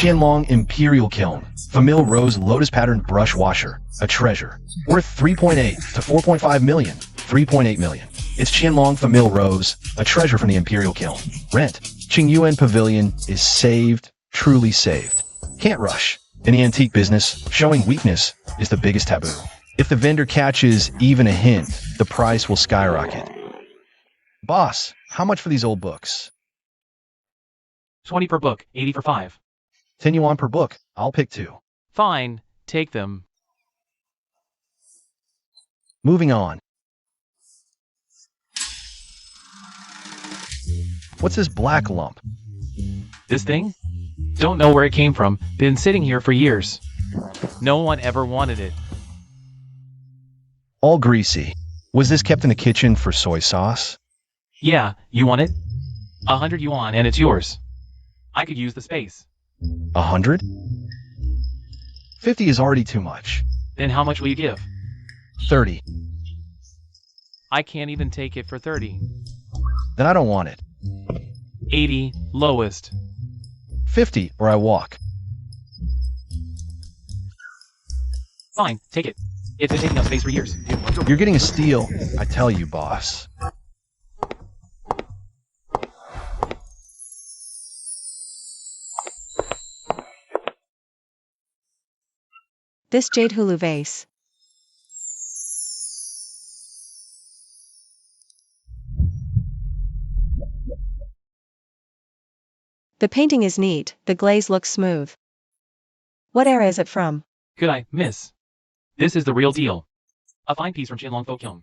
Qianlong Imperial Kiln, Famille Rose Lotus Pattern Brush Washer, a treasure. Worth 3.8 to 4.5 million, 3.8 million. It's Qianlong Famille Rose, a treasure from the Imperial Kiln. Rent. Qingyuan Pavilion is saved, truly saved. Can't rush. In the antique business, showing weakness is the biggest taboo. If the vendor catches even a hint, the price will skyrocket. Boss, how much for these old books? 20 per book, 80 for 5. 10 yuan per book. I'll pick 2. Fine, take them. Moving on. What's this black lump? This thing? Don't know where it came from, been sitting here for years. No one ever wanted it. All greasy. Was this kept in the kitchen for soy sauce? Yeah, you want it? 100 yuan and it's yours. I could use the space. 100? 50 is already too much. Then how much will you give? 30. I can't even take it for 30. Then I don't want it. 80, lowest. 50, or I walk. Fine, take it. It's been taking up space for years. You're getting a steal, I tell you, boss. This Jade Hulu vase. The painting is neat, the glaze looks smooth. What era is it from? Could I, miss? This is the real deal. A fine piece from Qianlong Folk Kiln.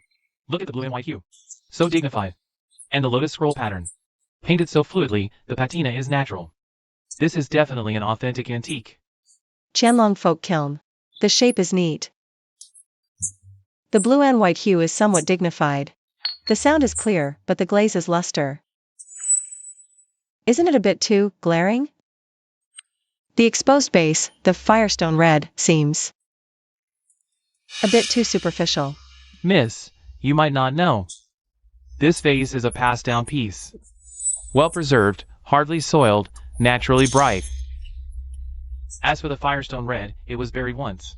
Look at the blue and white hue. So dignified. And the lotus scroll pattern. Painted so fluidly, the patina is natural. This is definitely an authentic antique. Qianlong Folk Kiln. The shape is neat. The blue and white hue is somewhat dignified. The sound is clear, but the glaze is luster. Isn't it a bit too glaring? The exposed base, the firestone red, seems a bit too superficial. Miss, you might not know. This vase is a passed-down piece. Well-preserved, hardly soiled, naturally bright. As for the firestone red, it was buried once.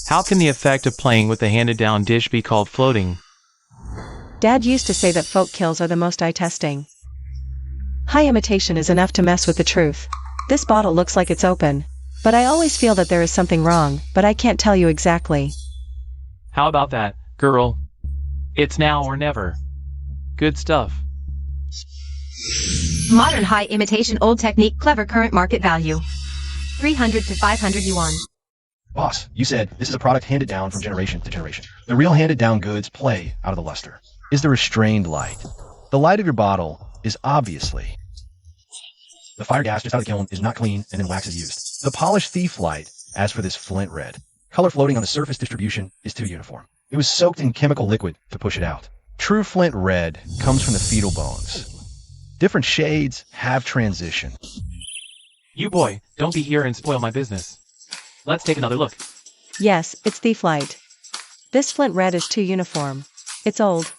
How can the effect of playing with the handed-down dish be called floating? Dad used to say that folk kills are the most eye-testing. High imitation is enough to mess with the truth. This bottle looks like it's open, but I always feel that there is something wrong, but I can't tell you exactly. How about that, girl? It's now or never. Good stuff. Modern high imitation old technique clever current market value. 300 to 500 yuan. Boss, you said this is a product handed down from generation to generation. The real handed down goods play out of the luster. Is the restrained light. The light of your bottle is obviously. The fire gas just out of the kiln is not clean and then wax is used. The polished thief light, as for this flint red, color floating on the surface distribution is too uniform. It was soaked in chemical liquid to push it out. True flint red comes from the fetal bones. Different shades have transition. You boy, don't be here and spoil my business. Let's take another look. Yes, it's thief light. This flint red is too uniform. It's old.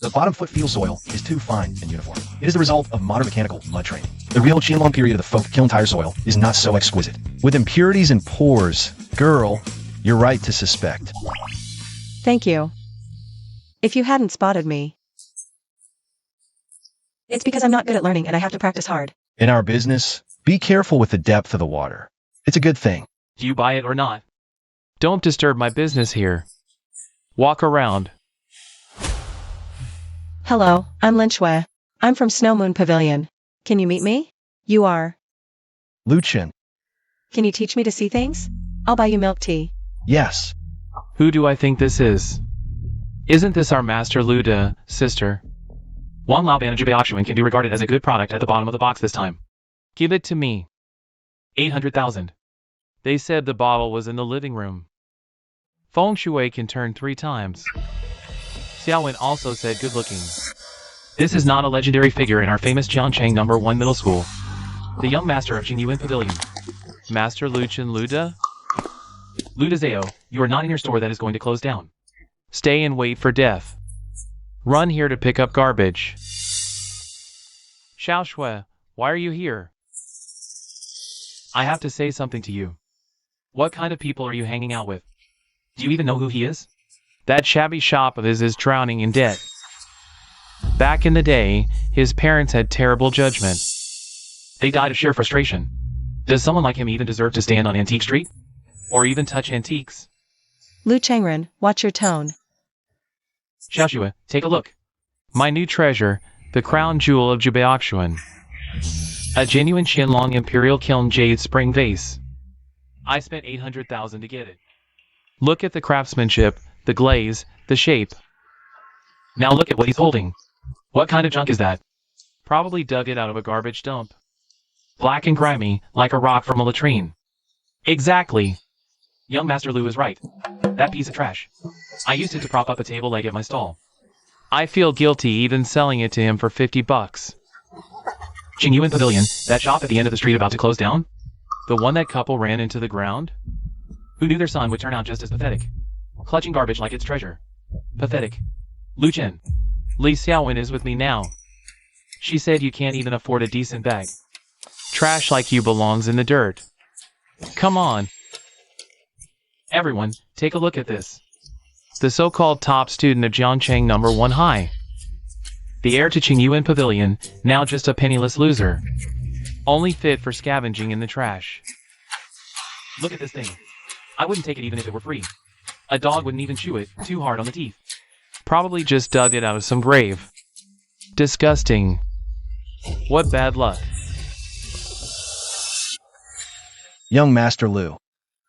The bottom foot feel soil is too fine and uniform. It is the result of modern mechanical mud training. The real Qianlong period of the folk kiln tire soil is not so exquisite. With impurities and pores, girl, you're right to suspect. Thank you. If you hadn't spotted me. It's because I'm not good at learning and I have to practice hard. In our business, be careful with the depth of the water. It's a good thing. Do you buy it or not? Don't disturb my business here. Walk around. Hello, I'm Lin Shui. I'm from Snow Moon Pavilion. Can you meet me? You are. Luchin. Can you teach me to see things? I'll buy you milk tea. Yes. Who do I think this is? Isn't this our master Luda, sister? Wang Lao Banajubei can be regarded as a good product at the bottom of the box this time. Give it to me. 800,000. They said the bottle was in the living room. Feng Shui can turn 3 times. Xiaowen also said good looking. This is not a legendary figure in our famous Jiangcheng No. 1 middle school. The young master of Qingyuan Pavilion. Master Luchin Luda? Luda Zhao, you are not in your store that is going to close down. Stay and wait for death. Run here to pick up garbage. Xiao Shui, why are you here? I have to say something to you. What kind of people are you hanging out with? Do you even know who he is? That shabby shop of his is drowning in debt. Back in the day, his parents had terrible judgment. They died of sheer frustration. Does someone like him even deserve to stand on Antique Street? Or even touch antiques? Lu Changren, watch your tone. Xiaoxue, take a look. My new treasure, the crown jewel of Jibaoxuan. A genuine Qianlong Imperial Kiln Jade spring vase. I spent 800,000 to get it. Look at the craftsmanship, the glaze, the shape. Now look at what he's holding. What kind of junk is that? Probably dug it out of a garbage dump. Black and grimy, like a rock from a latrine. Exactly. Young Master Lu is right. That piece of trash. I used it to prop up a table leg at my stall. I feel guilty even selling it to him for 50 bucks. Qingyuan Pavilion, that shop at the end of the street about to close down? The one that couple ran into the ground? Who knew their son would turn out just as pathetic? Clutching garbage like it's treasure. Pathetic. Lu Chen. Li Xiaowen is with me now. She said you can't even afford a decent bag. Trash like you belongs in the dirt. Come on. Everyone, take a look at this. The so-called top student of Jiangcheng number 1 high. The heir to Qingyuan Pavilion, now just a penniless loser. Only fit for scavenging in the trash. Look at this thing. I wouldn't take it even if it were free. A dog wouldn't even chew it, too hard on the teeth. Probably just dug it out of some grave. Disgusting. What bad luck. Young Master Lu,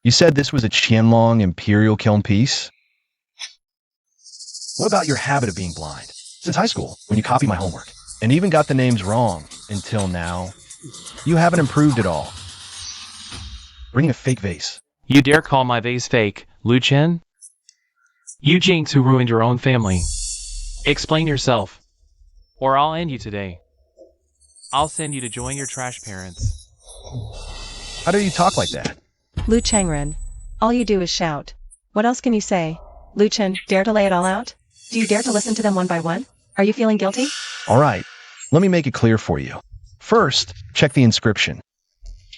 you said this was a Qianlong Imperial Kiln piece? What about your habit of being blind? Since high school, when you copied my homework, and even got the names wrong, until now. You haven't improved at all. Bringing a fake vase. You dare call my vase fake, Lu Chen? You jinx who ruined your own family. Explain yourself, or I'll end you today. I'll send you to join your trash parents. How do you talk like that? Lu Changren. All you do is shout. What else can you say? Lu Chen, dare to lay it all out? Do you dare to listen to them one by one? Are you feeling guilty? All right, let me make it clear for you. First, check the inscription.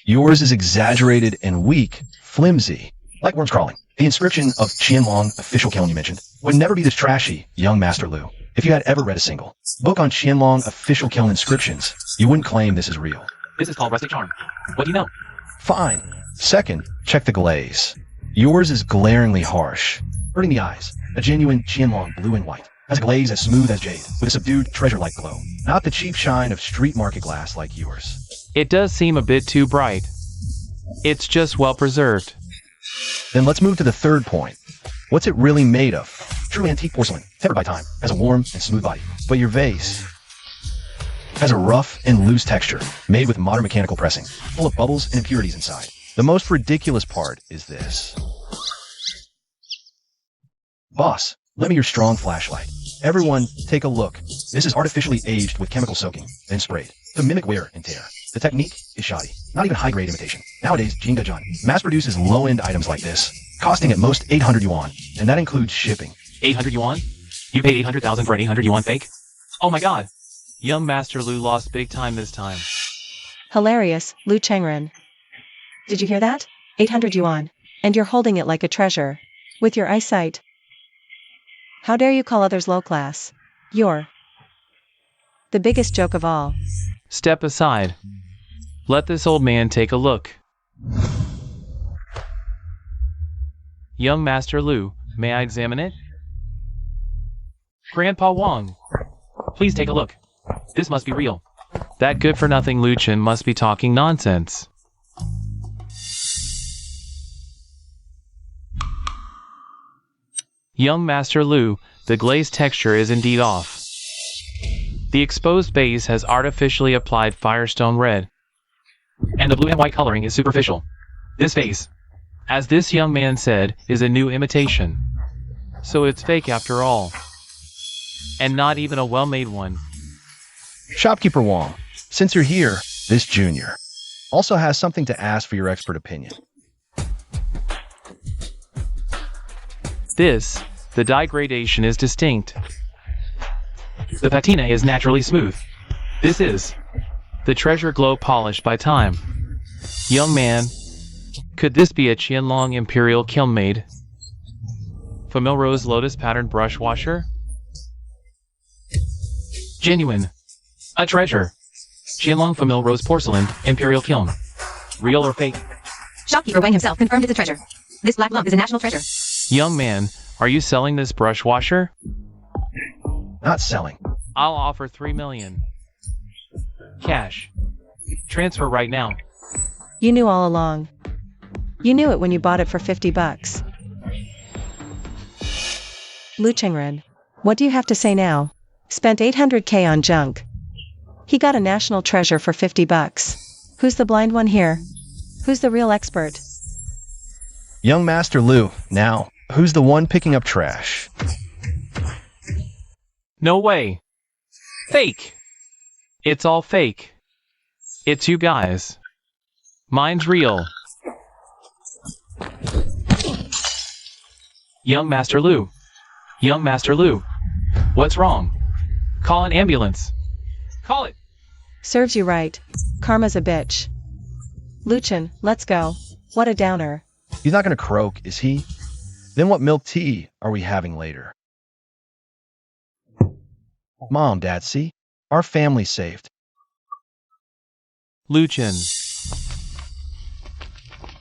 Yours is exaggerated and weak, flimsy, like worms crawling. The inscription of Qianlong official kiln you mentioned would never be this trashy, young Master Lu. If you had ever read a single book on Qianlong official kiln inscriptions, you wouldn't claim this is real. This is called rustic charm. What do you know? Fine. Second, check the glaze. Yours is glaringly harsh, hurting the eyes. A genuine Qianlong blue and white has a glaze as smooth as jade, with a subdued treasure-like glow. Not the cheap shine of street market glass like yours. It does seem a bit too bright. It's just well preserved. Then let's move to the third point. What's it really made of? True antique porcelain, tempered by time, has a warm and smooth body. But your vase has a rough and loose texture, made with modern mechanical pressing, full of bubbles and impurities inside. The most ridiculous part is this. Boss, lend me your strong flashlight. Everyone, take a look. This is artificially aged with chemical soaking, then sprayed, to mimic wear and tear. The technique is shoddy, not even high-grade imitation. Nowadays, Jingdezhan mass-produces low-end items like this, costing at most 800 yuan, and that includes shipping. 800 yuan? You paid 800,000 for an 800 yuan fake? Oh my god. Young Master Lu lost big time this time. Hilarious, Lu Changren. Did you hear that? 800 yuan. And you're holding it like a treasure. With your eyesight. How dare you call others low class? You're the biggest joke of all. Step aside. Let this old man take a look. Young Master Lu, may I examine it? Grandpa Wang, please take a look. This must be real. That good-for-nothing Lu Chen must be talking nonsense. Young Master Lu, the glaze texture is indeed off. The exposed base has artificially applied Firestone red, and the blue and white coloring is superficial. This vase, as this young man said, is a new imitation. So it's fake after all. And not even a well-made one. Shopkeeper Wong, since you're here, this junior also has something to ask for your expert opinion. This, the dye gradation is distinct. The patina is naturally smooth. This is the treasure glow polished by time. Young man, could this be a Qianlong Imperial Kiln made? Famille Rose Lotus Pattern Brush Washer? Genuine. A treasure. Qianlong Famille Rose Porcelain, Imperial Kiln. Real or fake? Shopkeeper Wang himself confirmed it's a treasure. This black lump is a national treasure. Young man, are you selling this brush washer? Not selling. I'll offer 3 million. Cash. Transfer right now. You knew all along. You knew it when you bought it for 50 bucks. Lu Chengren, what do you have to say now? Spent 800k on junk. He got a national treasure for 50 bucks. Who's the blind one here? Who's the real expert? Young Master Lu, now, who's the one picking up trash? No way. Fake. It's all fake. It's you guys. Mine's real. Young Master Lu. Young Master Lu. What's wrong? Call an ambulance. Call it. Serves you right. Karma's a bitch. Luchin, let's go. What a downer. He's not gonna croak, is he? Then what milk tea are we having later? Mom, Dad, see? Our family's saved. Luchin.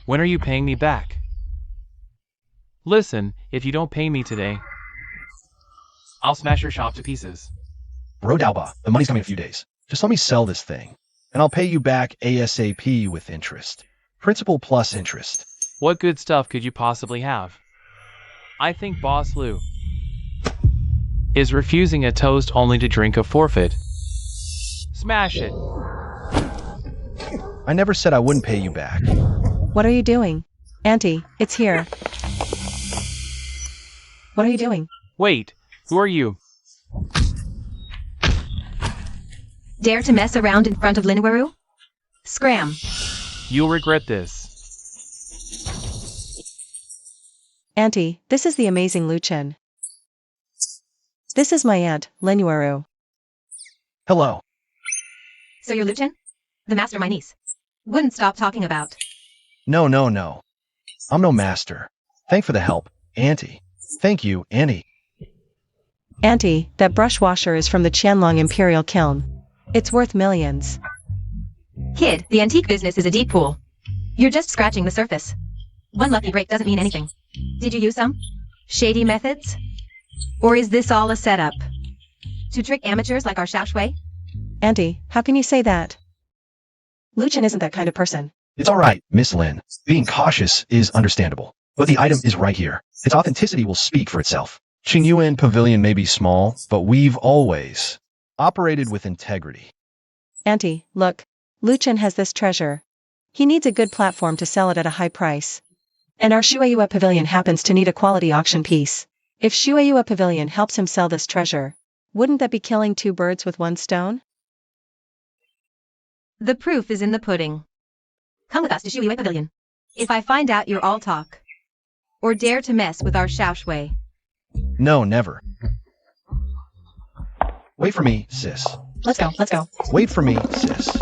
When are you paying me back? Listen, if you don't pay me today, I'll smash your shop to pieces. Bro Dalba, the money's coming in a few days. Just let me sell this thing, and I'll pay you back ASAP with interest. Principal plus interest. What good stuff could you possibly have? I think Boss Lu is refusing a toast only to drink a forfeit. Smash it. I never said I wouldn't pay you back. What are you doing? Auntie, it's here. What are you doing? Wait, who are you? Dare to mess around in front of Linwaru? Scram. You'll regret this. Auntie, this is the amazing Luchin. This is my aunt, Linwaru. Hello. So you're Luchin? The master my niece wouldn't stop talking about. No. I'm no master. Thank for the help, Auntie. Thank you, Auntie. Auntie, that brush washer is from the Qianlong Imperial Kiln. It's worth millions. Kid, the antique business is a deep pool. You're just scratching the surface. One lucky break doesn't mean anything. Did you use some shady methods? Or is this all a setup to trick amateurs like our Xiao Shui? Auntie, how can you say that? Luchin isn't that kind of person. It's all right, Miss Lin. Being cautious is understandable. But the item is right here. Its authenticity will speak for itself. Qingyuan Pavilion may be small, but we've always operated with integrity. Auntie, look. Luchin has this treasure. He needs a good platform to sell it at a high price. And our Shueyue Pavilion happens to need a quality auction piece. If Shueyue Pavilion helps him sell this treasure, wouldn't that be killing two birds with one stone? The proof is in the pudding. Come with us to Shueyue Pavilion. If I find out you're all talk, or dare to mess with our Xiao Shui. No, never. Wait for me, sis. Let's go. Wait for me, sis.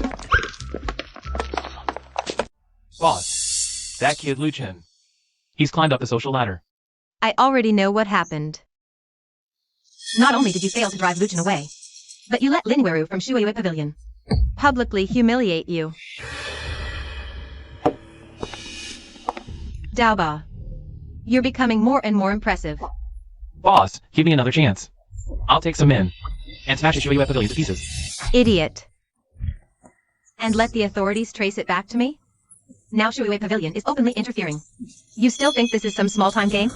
Boss, that kid Luchin. He's climbed up the social ladder. I already know what happened. Not only did you fail to drive Luchin away, but you let Linwaru from Shueyue Pavilion publicly humiliate you. Daoba, you're becoming more and more impressive. Boss, give me another chance. I'll take some in and smash the Shueyue Pavilion to pieces. Idiot. And let the authorities trace it back to me? Now Shueyue Pavilion is openly interfering. You still think this is some small-time game?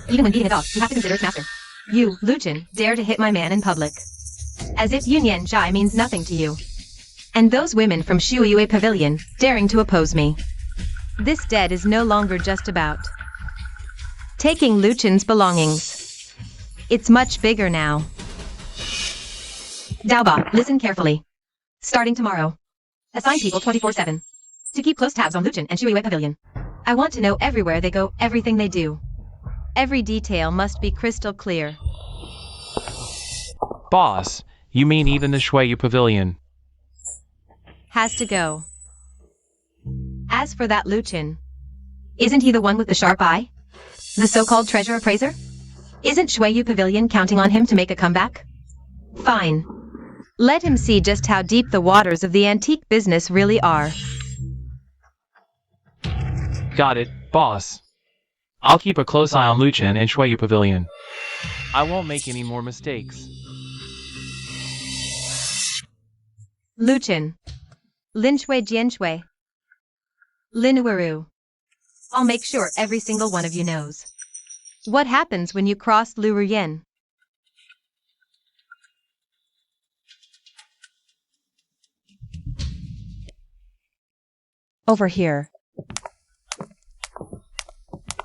Even when beating a dog, you have to consider its master. You, Luchin, dare to hit my man in public. As if Yunyan Zhai means nothing to you. And those women from Shueyue Pavilion, daring to oppose me. This debt is no longer just about taking Luchin's belongings. It's much bigger now. Daoba, listen carefully. Starting tomorrow, assign people 24/7 to keep close tabs on Luchin and Shueyue Pavilion. I want to know everywhere they go, everything they do. Every detail must be crystal clear. Boss, you mean even the Shueyue Pavilion? Has to go. As for that Luchin, isn't he the one with the sharp eye? The so-called treasure appraiser? Isn't Shuiyu Pavilion counting on him to make a comeback? Fine. Let him see just how deep the waters of the antique business really are. Got it, boss. I'll keep a close eye on Luchin and Shuiyu Pavilion. I won't make any more mistakes. Luchin. Linshui Jianshui. Linuaru. I'll make sure every single one of you knows. What happens when you cross Luruyen? Over here.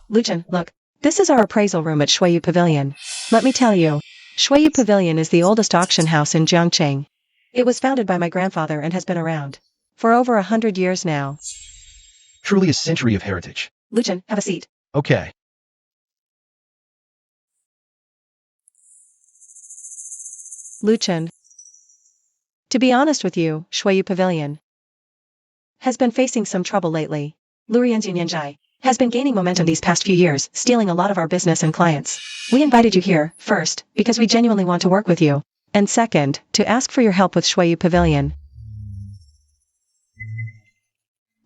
Luchin, look. This is our appraisal room at Shuiyu Pavilion. Let me tell you, Shuiyu Pavilion is the oldest auction house in Jiangcheng. It was founded by my grandfather and has been around for over 100 years now. Truly a century of heritage. Luchin, have a seat. Okay. Luchin. To be honest with you, Shuiyu Pavilion has been facing some trouble lately. Lurian's Yunyanzhai has been gaining momentum these past few years, stealing a lot of our business and clients. We invited you here, first, because we genuinely want to work with you, and second, to ask for your help with Shuiyu Pavilion.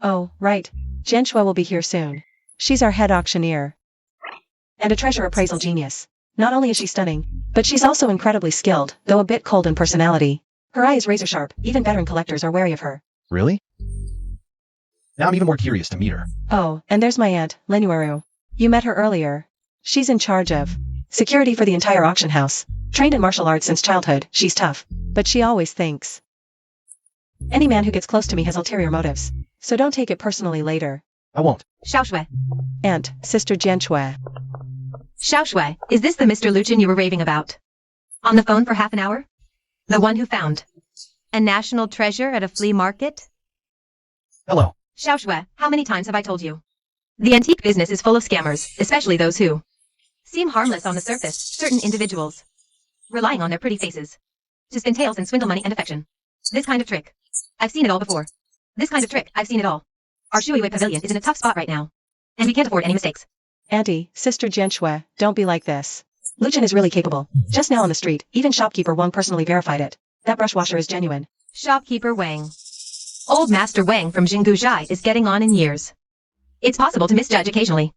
Oh, right. Jian Shui will be here soon. She's our head auctioneer. And a treasure appraisal genius. Not only is she stunning, but she's also incredibly skilled, though a bit cold in personality. Her eye is razor sharp, even veteran collectors are wary of her. Really? Now I'm even more curious to meet her. Oh, and there's my aunt, Lenuaru. You met her earlier. She's in charge of security for the entire auction house. Trained in martial arts since childhood, she's tough. But she always thinks any man who gets close to me has ulterior motives. So don't take it personally later. I won't. Xiaoshui. Aunt, Sister Jianshui. Xiaoshui, is this the Mr. Luchin you were raving about? On the phone for half an hour? The one who found a national treasure at a flea market? Hello. Xiaoshui, how many times have I told you? The antique business is full of scammers, especially those who seem harmless on the surface, certain individuals relying on their pretty faces to spin tales and swindle money and affection. This kind of trick. I've seen it all before. This kind of trick, I've seen it all. Our Shuiyu Pavilion is in a tough spot right now, and we can't afford any mistakes. Auntie, Sister Jianshui, don't be like this. Luchin is really capable. Just now on the street, even shopkeeper Wang personally verified it. That brush washer is genuine. Shopkeeper Wang. Old Master Wang from Jingguzhai is getting on in years. It's possible to misjudge occasionally.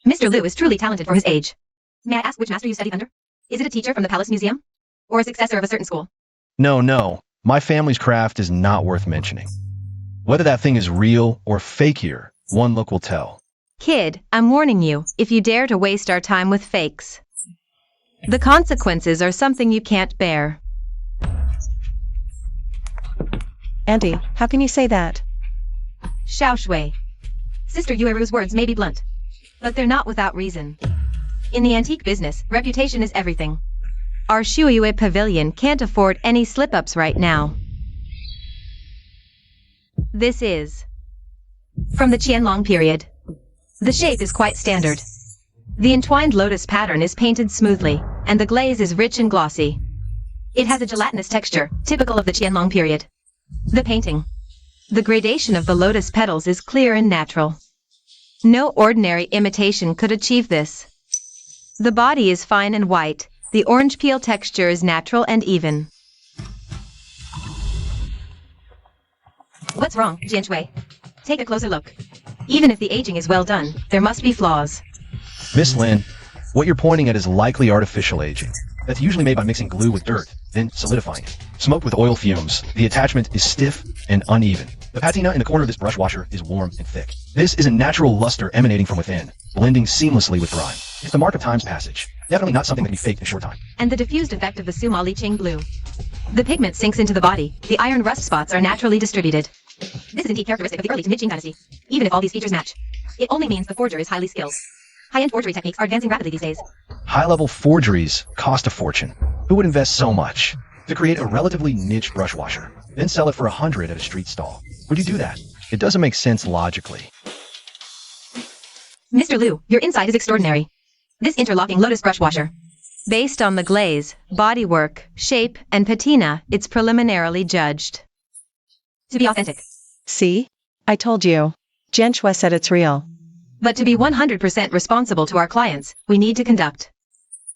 Mr. Liu is truly talented for his age. May I ask which master you studied under? Is it a teacher from the Palace Museum? Or a successor of a certain school? No. My family's craft is not worth mentioning. Whether that thing is real or fake here, one look will tell. Kid, I'm warning you, if you dare to waste our time with fakes, the consequences are something you can't bear. Auntie, how can you say that? Xiaoshui. Sister Yueru's words may be blunt, but they're not without reason. In the antique business, reputation is everything. Our Shuiyu Pavilion can't afford any slip-ups right now. This is from the Qianlong period. The shape is quite standard. The entwined lotus pattern is painted smoothly, and the glaze is rich and glossy. It has a gelatinous texture, typical of the Qianlong period. The painting. The gradation of the lotus petals is clear and natural. No ordinary imitation could achieve this. The body is fine and white. The orange peel texture is natural and even. What's wrong, Jianshui? Take a closer look. Even if the aging is well done, there must be flaws. Miss Lin, what you're pointing at is likely artificial aging. That's usually made by mixing glue with dirt, then solidifying it. Smoked with oil fumes, the attachment is stiff and uneven. The patina in the corner of this brush washer is warm and thick. This is a natural luster emanating from within, blending seamlessly with grime. It's the mark of time's passage. Definitely not something that can be faked in a short time. And the diffused effect of the Suma Liqing blue. The pigment sinks into the body. The iron rust spots are naturally distributed. This is indeed characteristic of the early to mid-Qing dynasty. Even if all these features match, it only means the forger is highly skilled. High-end forgery techniques are advancing rapidly these days. High-level forgeries cost a fortune. Who would invest so much to create a relatively niche brush washer, then sell it for 100 at a street stall? Would you do that? It doesn't make sense logically. Mr. Liu, your insight is extraordinary. This interlocking lotus brush washer. Based on the glaze, bodywork, shape, and patina, it's preliminarily judged to be authentic. See? I told you. Jian Shui said it's real. But to be 100% responsible to our clients, we need to conduct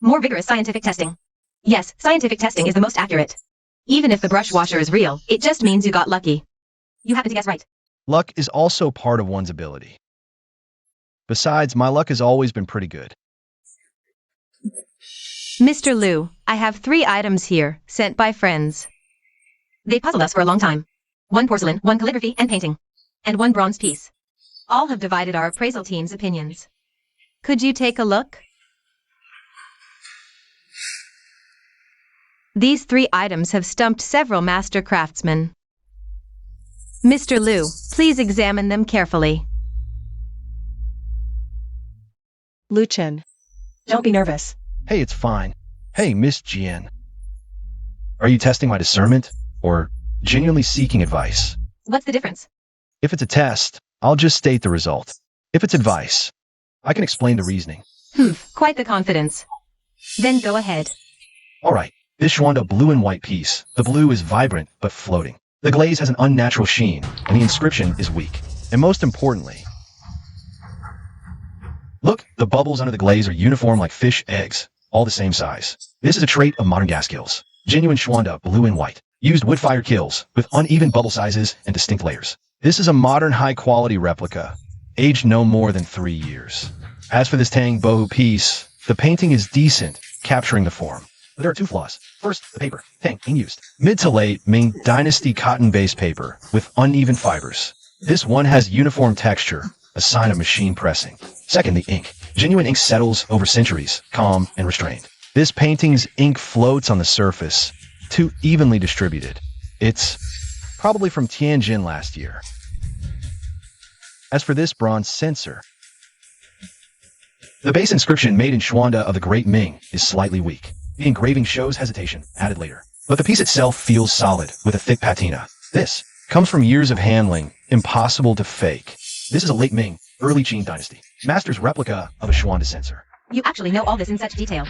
more vigorous scientific testing. Yes, scientific testing is the most accurate. Even if the brush washer is real, it just means you got lucky. You happen to guess right. Luck is also part of one's ability. Besides, my luck has always been pretty good. Mr. Liu, I have 3 items here, sent by friends. They puzzled us for a long time. 1 porcelain, 1 calligraphy and painting, and 1 bronze piece. All have divided our appraisal team's opinions. Could you take a look? These 3 items have stumped several master craftsmen. Mr. Liu, please examine them carefully. Luchin. Don't be nervous. Hey, it's fine. Hey, Miss Jian. Are you testing my discernment, or genuinely seeking advice? What's the difference? If it's a test, I'll just state the result. If it's advice, I can explain the reasoning. Quite the confidence. Then go ahead. Alright, this Xuanda blue and white piece. The blue is vibrant, but floating. The glaze has an unnatural sheen, and the inscription is weak. And most importantly, look, the bubbles under the glaze are uniform like fish eggs, all the same size. This is a trait of modern gas kills. Genuine Xuanda blue and white. Used wood-fire kills, with uneven bubble sizes and distinct layers. This is a modern high-quality replica, aged no more than 3 years. As for this Tang Bohu piece, the painting is decent, capturing the form. But there are 2 flaws. First, the paper. Tang, being used. Mid to late Ming Dynasty cotton-based paper, with uneven fibers. This one has uniform texture, a sign of machine pressing. Second, the ink. Genuine ink settles over centuries, calm and restrained. This painting's ink floats on the surface, too evenly distributed. It's probably from Tianjin last year. As for this bronze censer, the base inscription made in Xuanda of the Great Ming is slightly weak. The engraving shows hesitation, added later. But the piece itself feels solid, with a thick patina. This comes from years of handling, impossible to fake. This is a late Ming, early Qing dynasty, master's replica of a Xuanda censer. You actually know all this in such detail.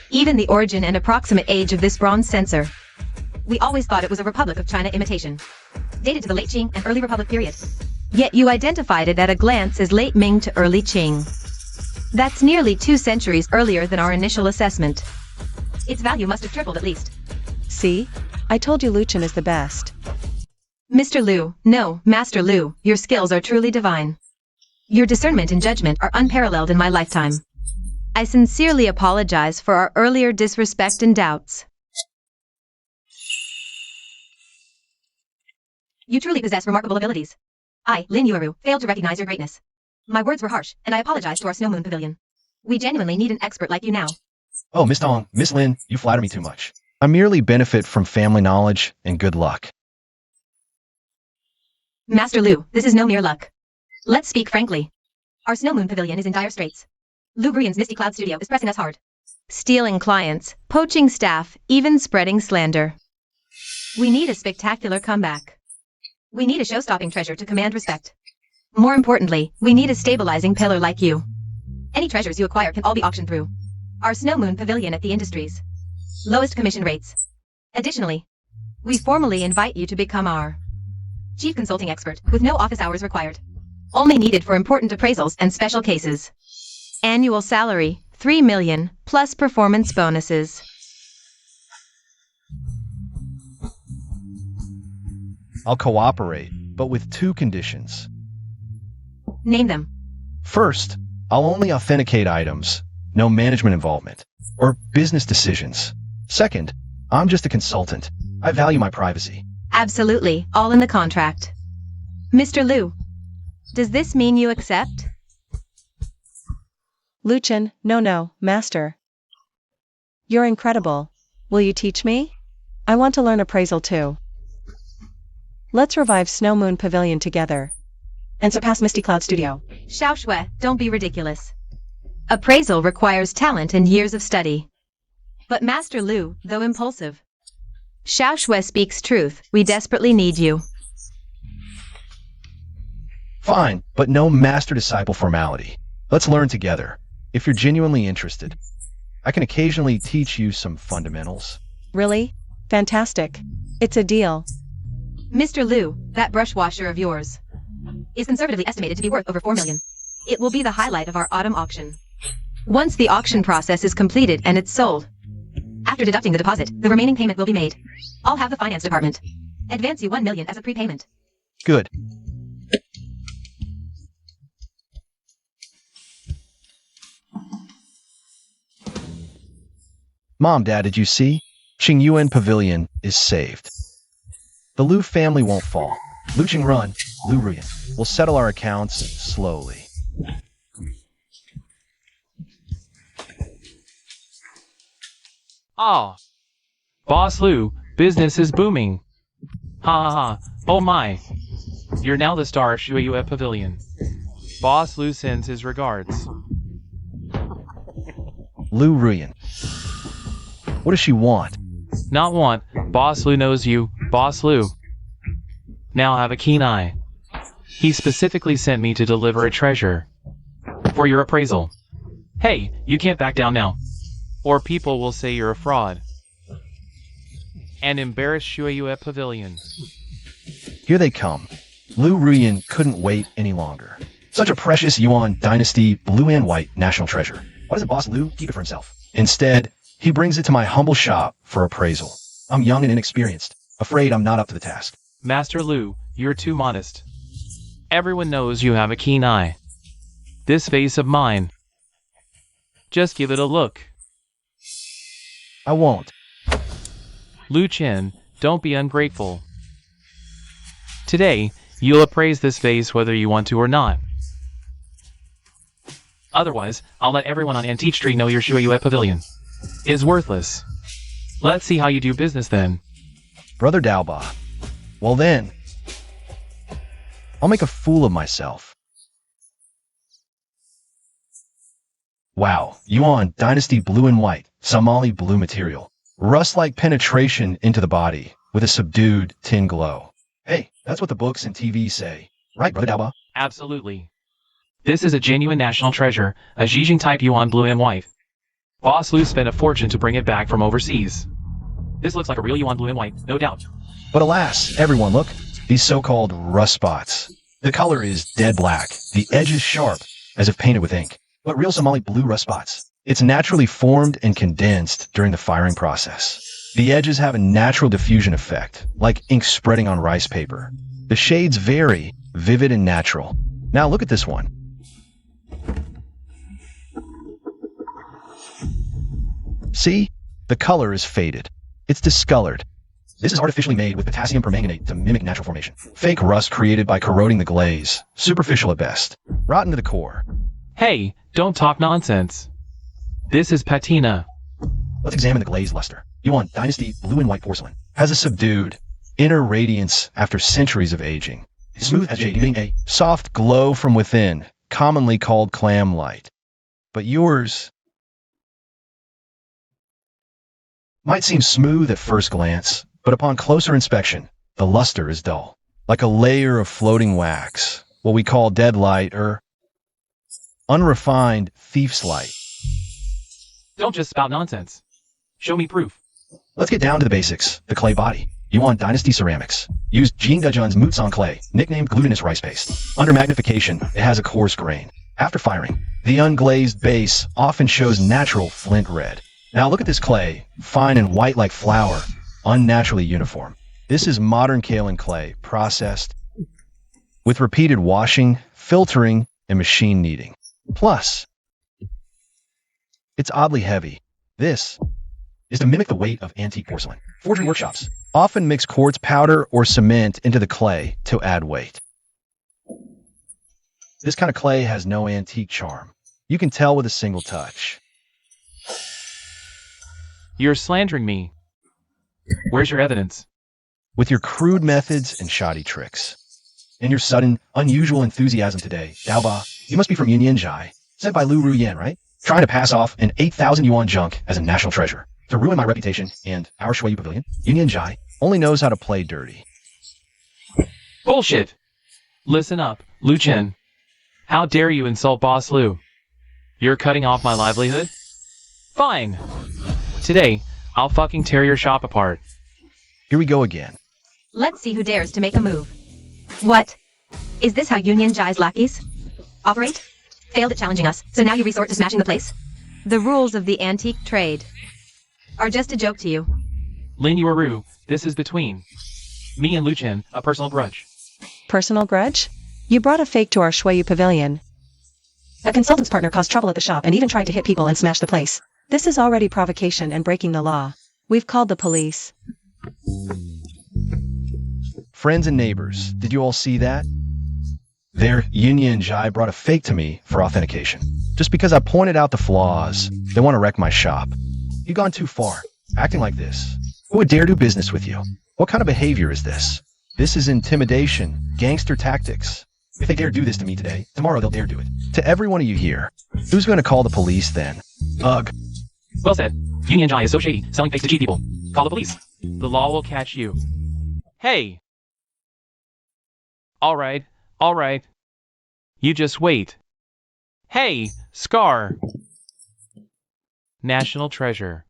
Even the origin and approximate age of this bronze censer. We always thought it was a Republic of China imitation, dated to the late Qing and early Republic period. Yet you identified it at a glance as late Ming to early Qing. That's nearly 2 centuries earlier than our initial assessment. Its value must have tripled at least. See? I told you Luchin is the best. Mr. Liu, no, Master Liu, your skills are truly divine. Your discernment and judgment are unparalleled in my lifetime. I sincerely apologize for our earlier disrespect and doubts. You truly possess remarkable abilities. I, Lin Yueru, failed to recognize your greatness. My words were harsh, and I apologize to our Snow Moon Pavilion. We genuinely need an expert like you now. Oh, Miss Tong, Miss Lin, you flatter me too much. I merely benefit from family knowledge and good luck. Master Liu, this is no mere luck. Let's speak frankly. Our Snow Moon Pavilion is in dire straits. Lu Brian's Misty Cloud Studio is pressing us hard. Stealing clients, poaching staff, even spreading slander. We need a spectacular comeback. We need a show-stopping treasure to command respect. More importantly, we need a stabilizing pillar like you. Any treasures you acquire can all be auctioned through our Snow Moon Pavilion at the Industries. Lowest commission rates. Additionally, we formally invite you to become our chief consulting expert, with no office hours required. Only needed for important appraisals and special cases. Annual salary, 3 million, plus performance bonuses. I'll cooperate, but with 2 conditions. Name them. First, I'll only authenticate items, no management involvement, or business decisions. Second, I'm just a consultant. I value my privacy. Absolutely, all in the contract. Mr. Liu, does this mean you accept? Luchin, no, master. You're incredible. Will you teach me? I want to learn appraisal too. Let's revive Snow Moon Pavilion together. And surpass Misty Cloud Studio. Xiao Shui, don't be ridiculous. Appraisal requires talent and years of study. But Master Liu, though impulsive. Xiao Shui speaks truth, we desperately need you. Fine, but no master-disciple formality. Let's learn together. If you're genuinely interested, I can occasionally teach you some fundamentals. Really? Fantastic. It's a deal. Mr. Liu, that brush washer of yours. is conservatively estimated to be worth over 4 million. It will be the highlight of our autumn auction. Once the auction process is completed and it's sold, after deducting the deposit, the remaining payment will be made. I'll have the finance department advance you 1 million as a prepayment. Good. Mom, Dad, did you see? Qingyuan Pavilion is saved. The Lu family won't fall. Lu Qingrun, Lu Ruyan. We'll settle our accounts slowly. Ah. Boss Lu, business is booming. Ha ha ha. Oh my. You're now the star of Shueyue Pavilion. Boss Lu sends his regards. Lu Ruyan. What does she want? Not want. Boss Lu knows you. Boss Lu. Now have a keen eye. He specifically sent me to deliver a treasure. For your appraisal. Hey, you can't back down now. Or people will say you're a fraud. And embarrass Shueyue Pavilion. Here they come. Lu Ruyan couldn't wait any longer. Such a precious Yuan Dynasty blue and white national treasure. Why doesn't Boss Lu keep it for himself? Instead, he brings it to my humble shop for appraisal. I'm young and inexperienced. Afraid I'm not up to the task. Master Lu, you're too modest. Everyone knows you have a keen eye. This vase of mine. Just give it a look. I won't. Lu Chen, don't be ungrateful. Today, you'll appraise this vase whether you want to or not. Otherwise, I'll let everyone on Antique Street know your Shueyue Pavilion is worthless. Let's see how you do business then. Brother Daoba. Well then, I'll make a fool of myself. Wow, Yuan Dynasty blue and white, Somali blue material. Rust-like penetration into the body with a subdued tin glow. Hey, that's what the books and TV say. Right, Brother Daoba? Absolutely. This is a genuine national treasure, a Zhejiang type Yuan blue and white. Boss Lu spent a fortune to bring it back from overseas. This looks like a real Yuan blue and white, no doubt. But alas, everyone, look, these so-called rust spots. The color is dead black, the edge is sharp, as if painted with ink. But real Somali blue rust spots. It's naturally formed and condensed during the firing process. The edges have a natural diffusion effect, like ink spreading on rice paper. The shades vary, vivid and natural. Now look at this one. See? The color is faded. It's discolored. This is artificially made with potassium permanganate to mimic natural formation. Fake rust created by corroding the glaze. Superficial at best. Rotten to the core. Hey, don't talk nonsense. This is patina. Let's examine the glaze luster. Yuan Dynasty blue and white porcelain has a subdued, inner radiance after centuries of aging. Smooth as jade, giving a soft glow from within, commonly called clam light. But yours might seem smooth at first glance, but upon closer inspection, the luster is dull, like a layer of floating wax, what we call dead light or unrefined thief's light. Don't just spout nonsense. Show me proof. Let's get down to the basics. The clay body. Yuan Dynasty ceramics. Used Jingdejun's Muzong clay, nicknamed glutinous rice paste. Under magnification, it has a coarse grain. After firing, the unglazed base often shows natural flint red. Now look at this clay, fine and white like flour, unnaturally uniform. This is modern kaolin clay, processed with repeated washing, filtering, and machine kneading. Plus, it's oddly heavy. This is to mimic the weight of antique porcelain. Forgery workshops often mix quartz powder or cement into the clay to add weight. This kind of clay has no antique charm. You can tell with a single touch. You're slandering me. Where's your evidence? With your crude methods and shoddy tricks. And your sudden, unusual enthusiasm today, Daoba, you must be from Yunyanzhai, sent by Lu Ruyan, right? Trying to pass off an 8,000 yuan junk as a national treasure. To ruin my reputation and our Shueyue Pavilion, Yunyanzhai only knows how to play dirty. Bullshit! Listen up, Lu Chen. How dare you insult Boss Lu? You're cutting off my livelihood? Fine. Today, I'll fucking tear your shop apart. Here we go again. Let's see who dares to make a move. What? Is this how Union Jai's lackeys operate? Failed at challenging us, so now you resort to smashing the place? The rules of the antique trade are just a joke to you. Lin Yuaru, this is between me and Lu Chen, a personal grudge. Personal grudge? You brought a fake to our Shueyu pavilion. A consultant's partner caused trouble at the shop and even tried to hit people and smash the place. This is already provocation and breaking the law. We've called the police. Friends and neighbors, did you all see that? Their Union Jai brought a fake to me for authentication. Just because I pointed out the flaws, they want to wreck my shop. You've gone too far, acting like this. Who would dare do business with you? What kind of behavior is this? This is intimidation, gangster tactics. If they dare do this to me today, tomorrow they'll dare do it. To every one of you here, who's going to call the police then? Ugh. Well said. Union Jai is so shady, selling fakes to cheat people. Call the police. The law will catch you. Hey! Alright. You just wait. Hey, Scar! National treasure.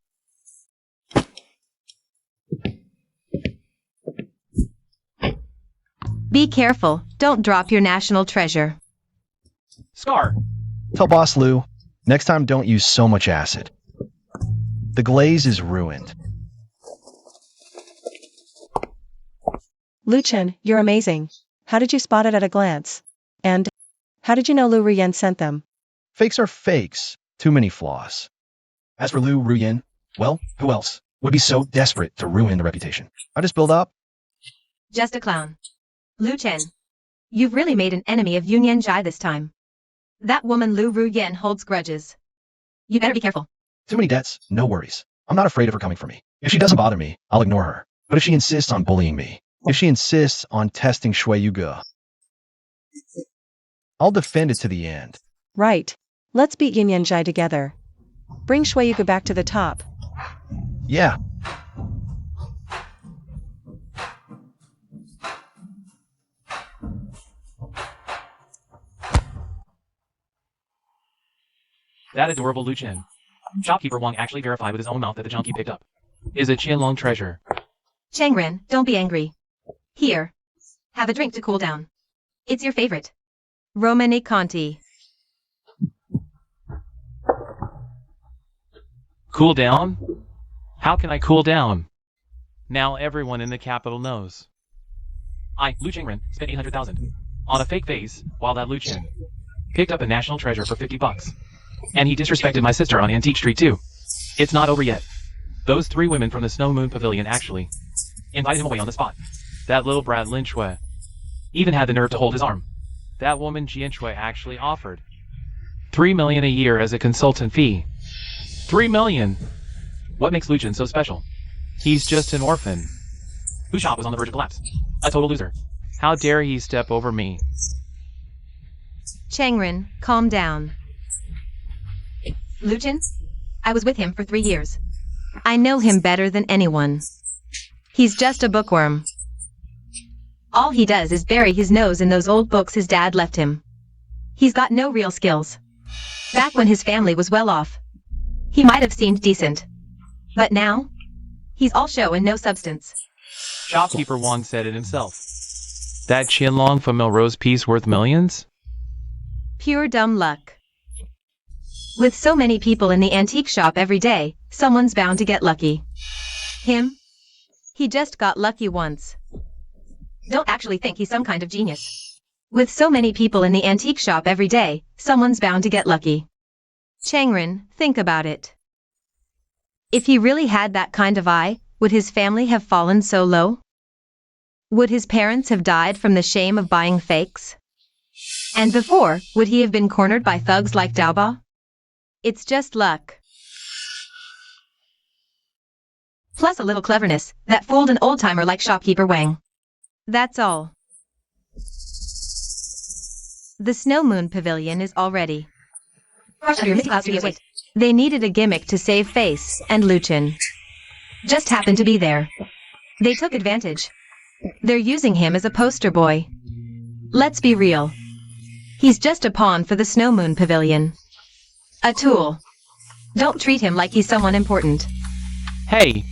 Be careful, don't drop your national treasure. Scar! Tell Boss Lou, next time don't use so much acid. The glaze is ruined. Lu Chen, you're amazing. How did you spot it at a glance? And how did you know Lu Ruyen sent them? Fakes are fakes. Too many flaws. As for Lu Ruyen, well, who else would be so desperate to ruin the reputation? I just build up. Just a clown. Lu Chen, you've really made an enemy of Union Jai this time. That woman Lu Ruyen holds grudges. You better be careful. Too many debts, no worries. I'm not afraid of her coming for me. If she doesn't bother me, I'll ignore her. But if she insists on bullying me, if she insists on testing Shui Yuge, I'll defend it to the end. Right. Let's beat Union Jai together. Bring Shueyu back to the top. Yeah. That adorable Lu Chen. Shopkeeper Wang actually verified with his own mouth that the junkie picked up is a Qianlong treasure. Changren, don't be angry. Here. Have a drink to cool down. It's your favorite. Romani Conti. Cool down? How can I cool down? Now everyone in the capital knows. I, Lu Chengren, spent 800,000 on a fake vase, while that Lu Chen picked up a national treasure for 50 bucks. And he disrespected my sister on Antique Street too. It's not over yet. Those 3 women from the Snow Moon Pavilion actually invited him away on the spot. That little brat Lin Shui even had the nerve to hold his arm. That woman Jian Shui actually offered 3 million a year as a consultant fee. 3 million! What makes Lu Chen so special? He's just an orphan whose shop was on the verge of collapse. A total loser. How dare he step over me? Changren, calm down. Lu Chen? I was with him for 3 years. I know him better than anyone. He's just a bookworm. All he does is bury his nose in those old books his dad left him. He's got no real skills. Back when his family was well off, he might have seemed decent. But now, he's all show and no substance. Shopkeeper Wang said it himself. That Qianlong Famil Rose piece worth millions? Pure dumb luck. With so many people in the antique shop every day, someone's bound to get lucky. Him? He just got lucky once. Don't actually think he's some kind of genius. With so many people in the antique shop every day, someone's bound to get lucky. Changren, think about it. If he really had that kind of eye, would his family have fallen so low? Would his parents have died from the shame of buying fakes? And before, would he have been cornered by thugs like Daoba? It's just luck. Plus a little cleverness that fooled an old-timer like Shopkeeper Wang. That's all. The Snow Moon Pavilion is all ready. They needed a gimmick to save face, and Lu Chen just happened to be there. They took advantage. They're using him as a poster boy. Let's be real. He's just a pawn for the Snow Moon Pavilion. A tool. Don't treat him like he's someone important. Hey,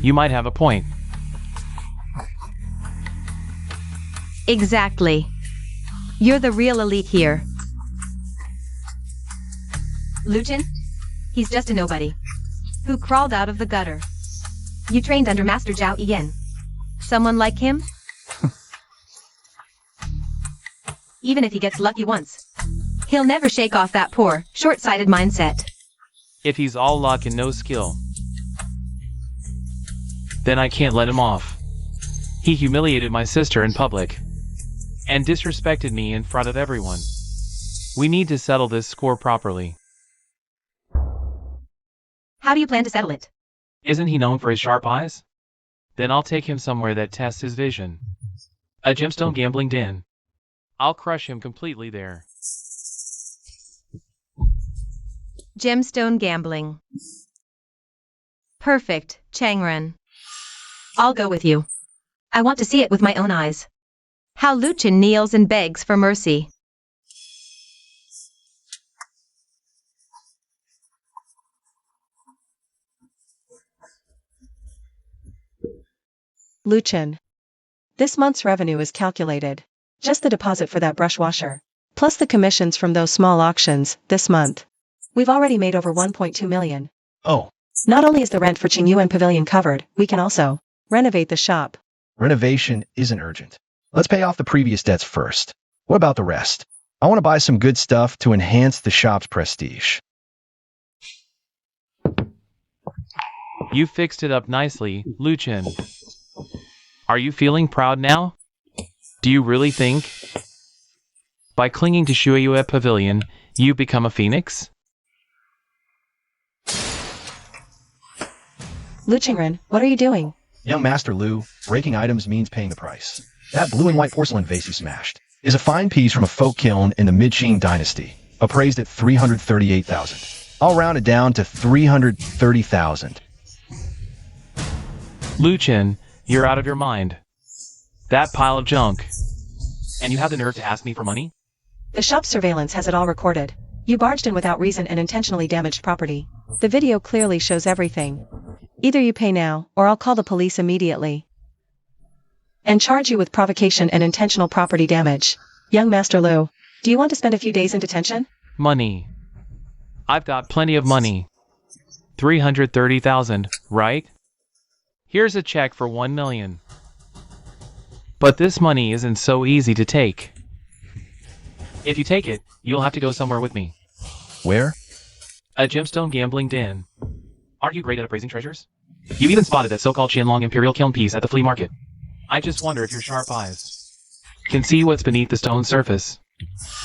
you might have a point. Exactly. You're the real elite here. Luchin? He's just a nobody. Who crawled out of the gutter. You trained under Master Zhao Yan. Someone like him? Even if he gets lucky once, he'll never shake off that poor, short-sighted mindset. If he's all luck and no skill, then I can't let him off. He humiliated my sister in public and disrespected me in front of everyone. We need to settle this score properly. How do you plan to settle it? Isn't he known for his sharp eyes? Then I'll take him somewhere that tests his vision. A gemstone gambling den. I'll crush him completely there. Gemstone gambling. Perfect, Changren. I'll go with you. I want to see it with my own eyes. How Luchin kneels and begs for mercy. Luchin. This month's revenue is calculated. Just the deposit for that brush washer, plus the commissions from those small auctions, this month. We've already made over 1.2 million. Oh, Not only is the rent for Qingyuan Pavilion covered, we can also renovate the shop. renovation isn't urgent. Let's pay off the previous debts first. What about the rest? I want to buy some good stuff to enhance the shop's prestige. You fixed it up nicely, Luchin. Are you feeling proud now? Do you really think, by clinging to Shueyue Pavilion, you become a phoenix? Lu Qingren, what are you doing? Young Master Lu, breaking items means paying the price. That blue and white porcelain vase you smashed is a fine piece from a folk kiln in the Mid-Qing dynasty, appraised at 338,000. I'll round it down to 330,000. Luchin, you're out of your mind. That pile of junk. And you have the nerve to ask me for money? The shop surveillance has it all recorded. You barged in without reason and intentionally damaged property. The video clearly shows everything. Either you pay now, or I'll call the police immediately and charge you with provocation and intentional property damage. Young Master Lu, do you want to spend a few days in detention? Money. I've got plenty of money. 330,000, right? Here's a check for 1 million. But this money isn't so easy to take. If you take it, you'll have to go somewhere with me. Where? A gemstone gambling den. Aren't you great at appraising treasures? You even spotted that so-called Qianlong Imperial Kiln piece at the flea market. I just wonder if your sharp eyes can see what's beneath the stone's surface.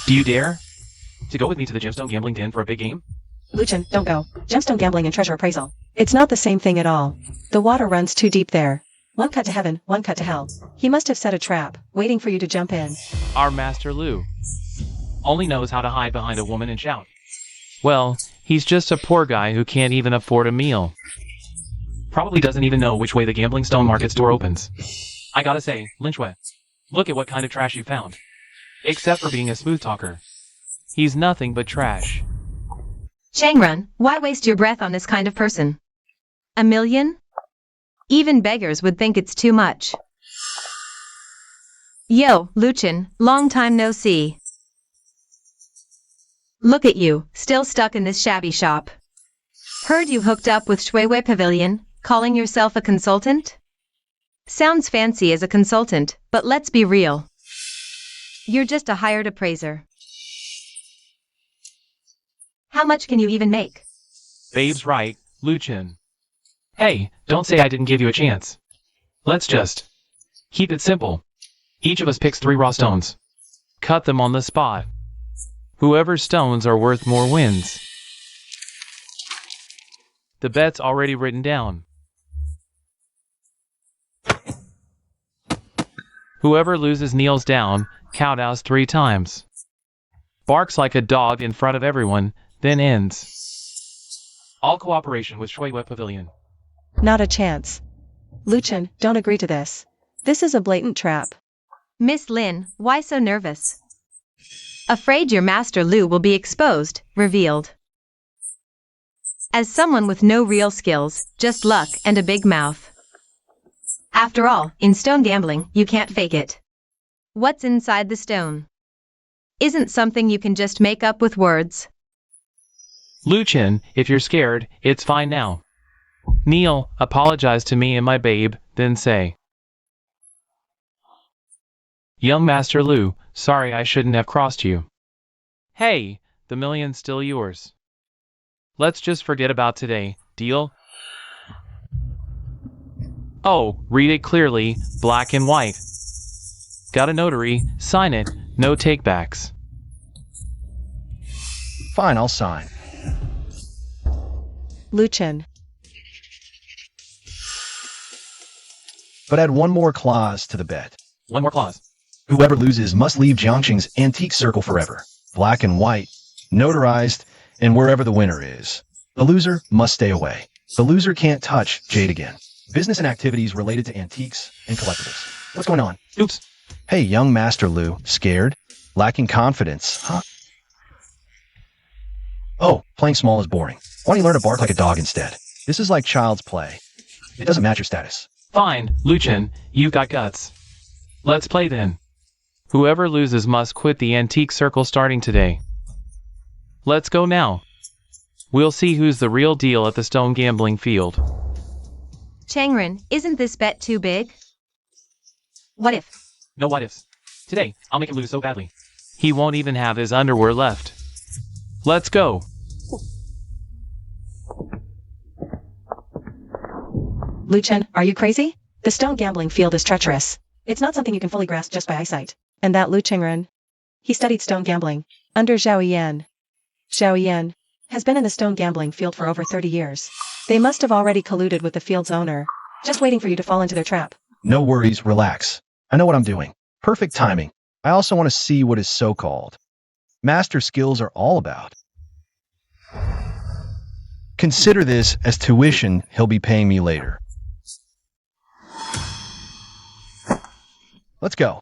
Do you dare to go with me to the gemstone gambling den for a big game? Luchin, don't go. Gemstone gambling and treasure appraisal. It's not the same thing at all. The water runs too deep there. One cut to heaven, one cut to hell. He must have set a trap, waiting for you to jump in. Our Master Lu only knows how to hide behind a woman and shout. Well, he's just a poor guy who can't even afford a meal. Probably doesn't even know which way the gambling stone market's door opens. I gotta say, Linchue, look at what kind of trash you found. Except for being a smooth talker. He's nothing but trash. Changren, why waste your breath on this kind of person? 1 million? Even beggars would think it's too much. Yo, Luchin, long time no see. Look at you, still stuck in this shabby shop. Heard you hooked up with Shuiwei Pavilion, calling yourself a consultant? Sounds fancy as a consultant, but let's be real. You're just a hired appraiser. How much can you even make? Babe's right, Luchin. Hey, don't say I didn't give you a chance. Let's just keep it simple. Each of us picks 3 raw stones. Cut them on the spot. Whoever's stones are worth more wins. The bet's already written down. Whoever loses kneels down, kowtows 3 times. Barks like a dog in front of everyone, then ends. All cooperation with Shuiwei Pavilion. Not a chance. Luchin, don't agree to this. This is a blatant trap. Miss Lin, why so nervous? Afraid your Master Lu will be exposed, revealed. As someone with no real skills, just luck and a big mouth. After all, in stone gambling, you can't fake it. What's inside the stone? isn't something you can just make up with words. Luchin, if you're scared, it's fine now. Kneel, apologize to me and my babe, then say, Young Master Lu, sorry I shouldn't have crossed you. Hey, the million's still yours. Let's just forget about today, deal? Oh, read it clearly, black and white. Got a notary, sign it, no takebacks. Fine, I'll sign. Luchin. But add one more clause to the bet. One more clause. Whoever loses must leave Jiangqing's antique circle forever. Black and white, notarized, and wherever the winner is. The loser must stay away. The loser can't touch Jade again. Business and activities related to antiques and collectibles. What's going on? Oops. Hey, young Master Lu, scared? Lacking confidence, huh? Oh, playing small is boring. Why don't you learn to bark like a dog instead? This is like child's play. It doesn't match your status. Fine, Luchin, you've got guts. Let's play then. Whoever loses must quit the antique circle starting today. Let's go now. We'll see who's the real deal at the stone gambling field. Changren, isn't this bet too big? What if? No what ifs. Today, I'll make him lose so badly. He won't even have his underwear left. Let's go. Luchin, are you crazy? The stone gambling field is treacherous. It's not something you can fully grasp just by eyesight. And that Lu Qingren? He studied stone gambling under Zhao Yan. Zhao Yan has been in the stone gambling field for over 30 years. They must have already colluded with the field's owner, just waiting for you to fall into their trap. No worries, relax. I know what I'm doing. Perfect timing. I also want to see what his so-called master skills are all about. Consider this as tuition he'll be paying me later. Let's go.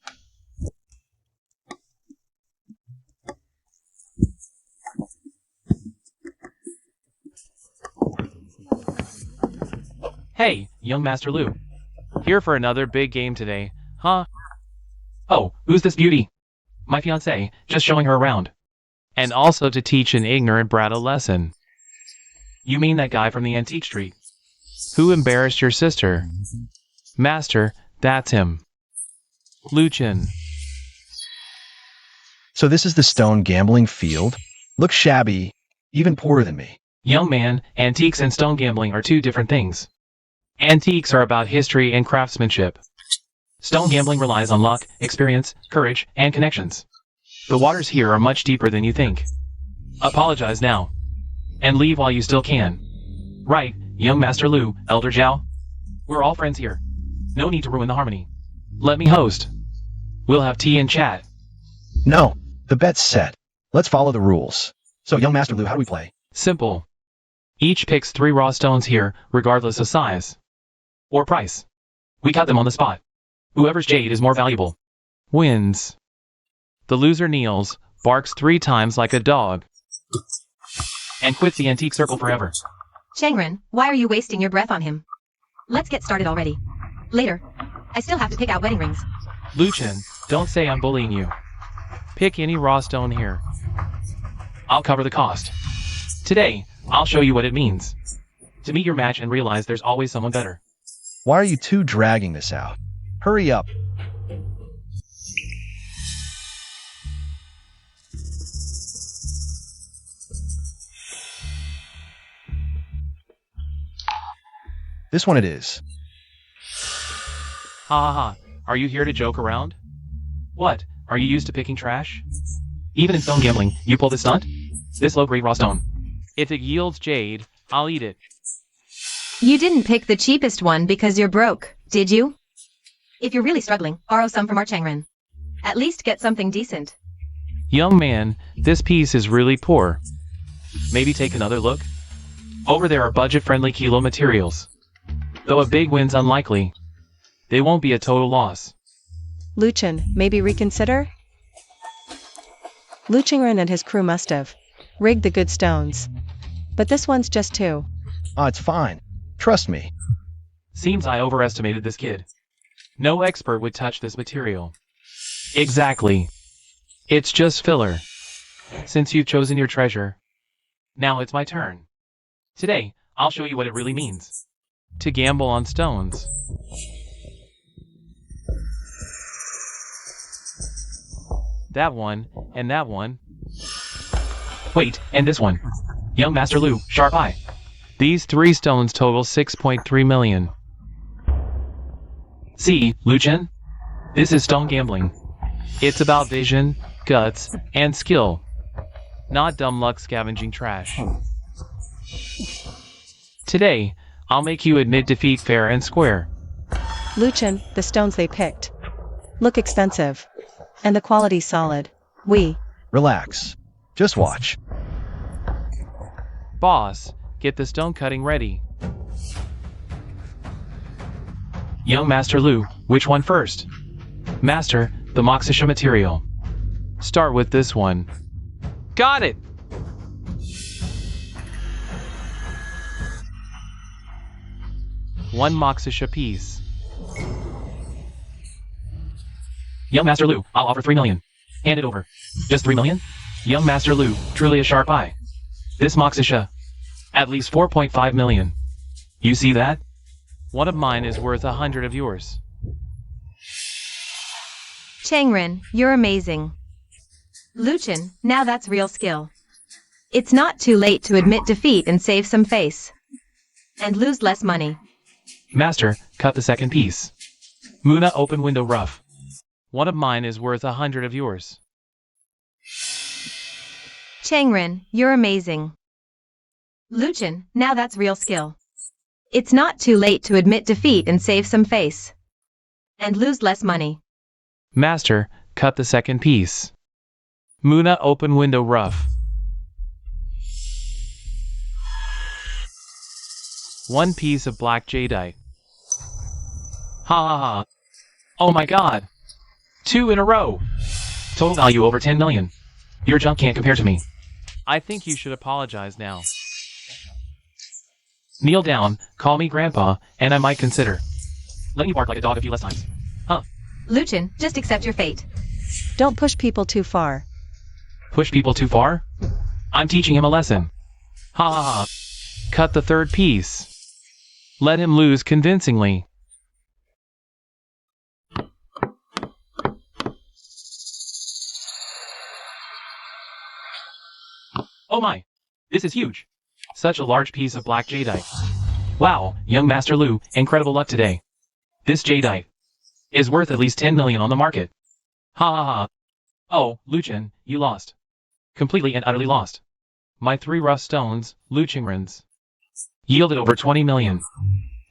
Hey, young Master Lu. Here for another big game today, huh? Oh, who's this beauty? My fiancée, just showing her around. And also to teach an ignorant brat a lesson. You mean that guy from the antique street? Who embarrassed your sister? Master, that's him. Luchin. So this is the stone gambling field? Looks shabby, even poorer than me. Young man, antiques and stone gambling are two different things. Antiques are about history and craftsmanship. Stone gambling relies on luck, experience, courage, and connections. The waters here are much deeper than you think. Apologize now. And leave while you still can. Right, young Master Lu, Elder Zhao? We're all friends here. No need to ruin the harmony. Let me host. We'll have tea and chat. No, the bet's set. Let's follow the rules. So, young Master Lu, how do we play? Simple. Each picks 3 raw stones here, regardless of size or price. We cut them on the spot. Whoever's jade is more valuable wins. The loser kneels, barks 3 times like a dog, and quits the antique circle forever. Changren, why are you wasting your breath on him? Let's get started already. Later. I still have to pick out wedding rings. Luchin, don't say I'm bullying you. Pick any raw stone here. I'll cover the cost. Today, I'll show you what it means to meet your match and realize there's always someone better. Why are you two dragging this out? Hurry up. This one it is. Ha ha ha, are you here to joke around? What, are you used to picking trash? Even in stone gambling, you pull this stunt? This low-grade raw stone. If it yields jade, I'll eat it. You didn't pick the cheapest one because you're broke, did you? If you're really struggling, borrow some from our Changren. At least get something decent. Young man, this piece is really poor. Maybe take another look? Over there are budget-friendly kilo materials. Though a big win's unlikely, they won't be a total loss. Luchin, maybe reconsider? Lu Qingren and his crew must have rigged the good stones. But this one's just 2. Ah, it's fine. Trust me. Seems I overestimated this kid. No expert would touch this material. Exactly. It's just filler. Since you've chosen your treasure, now it's my turn. Today, I'll show you what it really means to gamble on stones. That one, and that one. Wait, and this one. Young Master Lu, sharp eye. These 3 stones total 6.3 million. See, Lu Chen? This is stone gambling. It's about vision, guts, and skill. Not dumb luck scavenging trash. Today, I'll make you admit defeat fair and square. Lu Chen, the stones they picked look expensive. And the quality solid. Relax. Just watch. Boss, get the stone cutting ready. Young Master Lu, which one first? Master, the Moxisha material. Start with this one. Got it! One Moxisha piece. Young Master Lu, I'll offer 3 million. Hand it over. Just 3 million? Young Master Lu, truly a sharp eye. This Moxisha, at least 4.5 million. You see that? One of mine is worth 100 of yours. Changren, you're amazing. Lu Chen, now that's real skill. It's not too late to admit defeat and save some face. And lose less money. Master, cut the second piece. Muna open window rough. One of mine is worth 100 of yours. Changren, you're amazing. Lu Chen, now that's real skill. It's not too late to admit defeat and save some face. And lose less money. Master, cut the second piece. Muna open window rough. One piece of black jadeite. Ha ha ha. Oh my god. 2 in a row. Total value over 10 million. Your junk can't compare to me. I think you should apologize now. Kneel down, call me grandpa, and I might consider letting you bark like a dog a few less times. Huh. Lu Chen, just accept your fate. Don't push people too far. Push people too far? I'm teaching him a lesson. Ha ha ha. Cut the third piece. Let him lose convincingly. Oh my! This is huge! Such a large piece of black jadeite. Wow, young Master Lu, incredible luck today. This jadeite is worth at least 10 million on the market. Ha ha ha. Oh, Lu Chen, you lost. Completely and utterly lost. My 3 rough stones, Lu Chengrens, yielded over 20 million.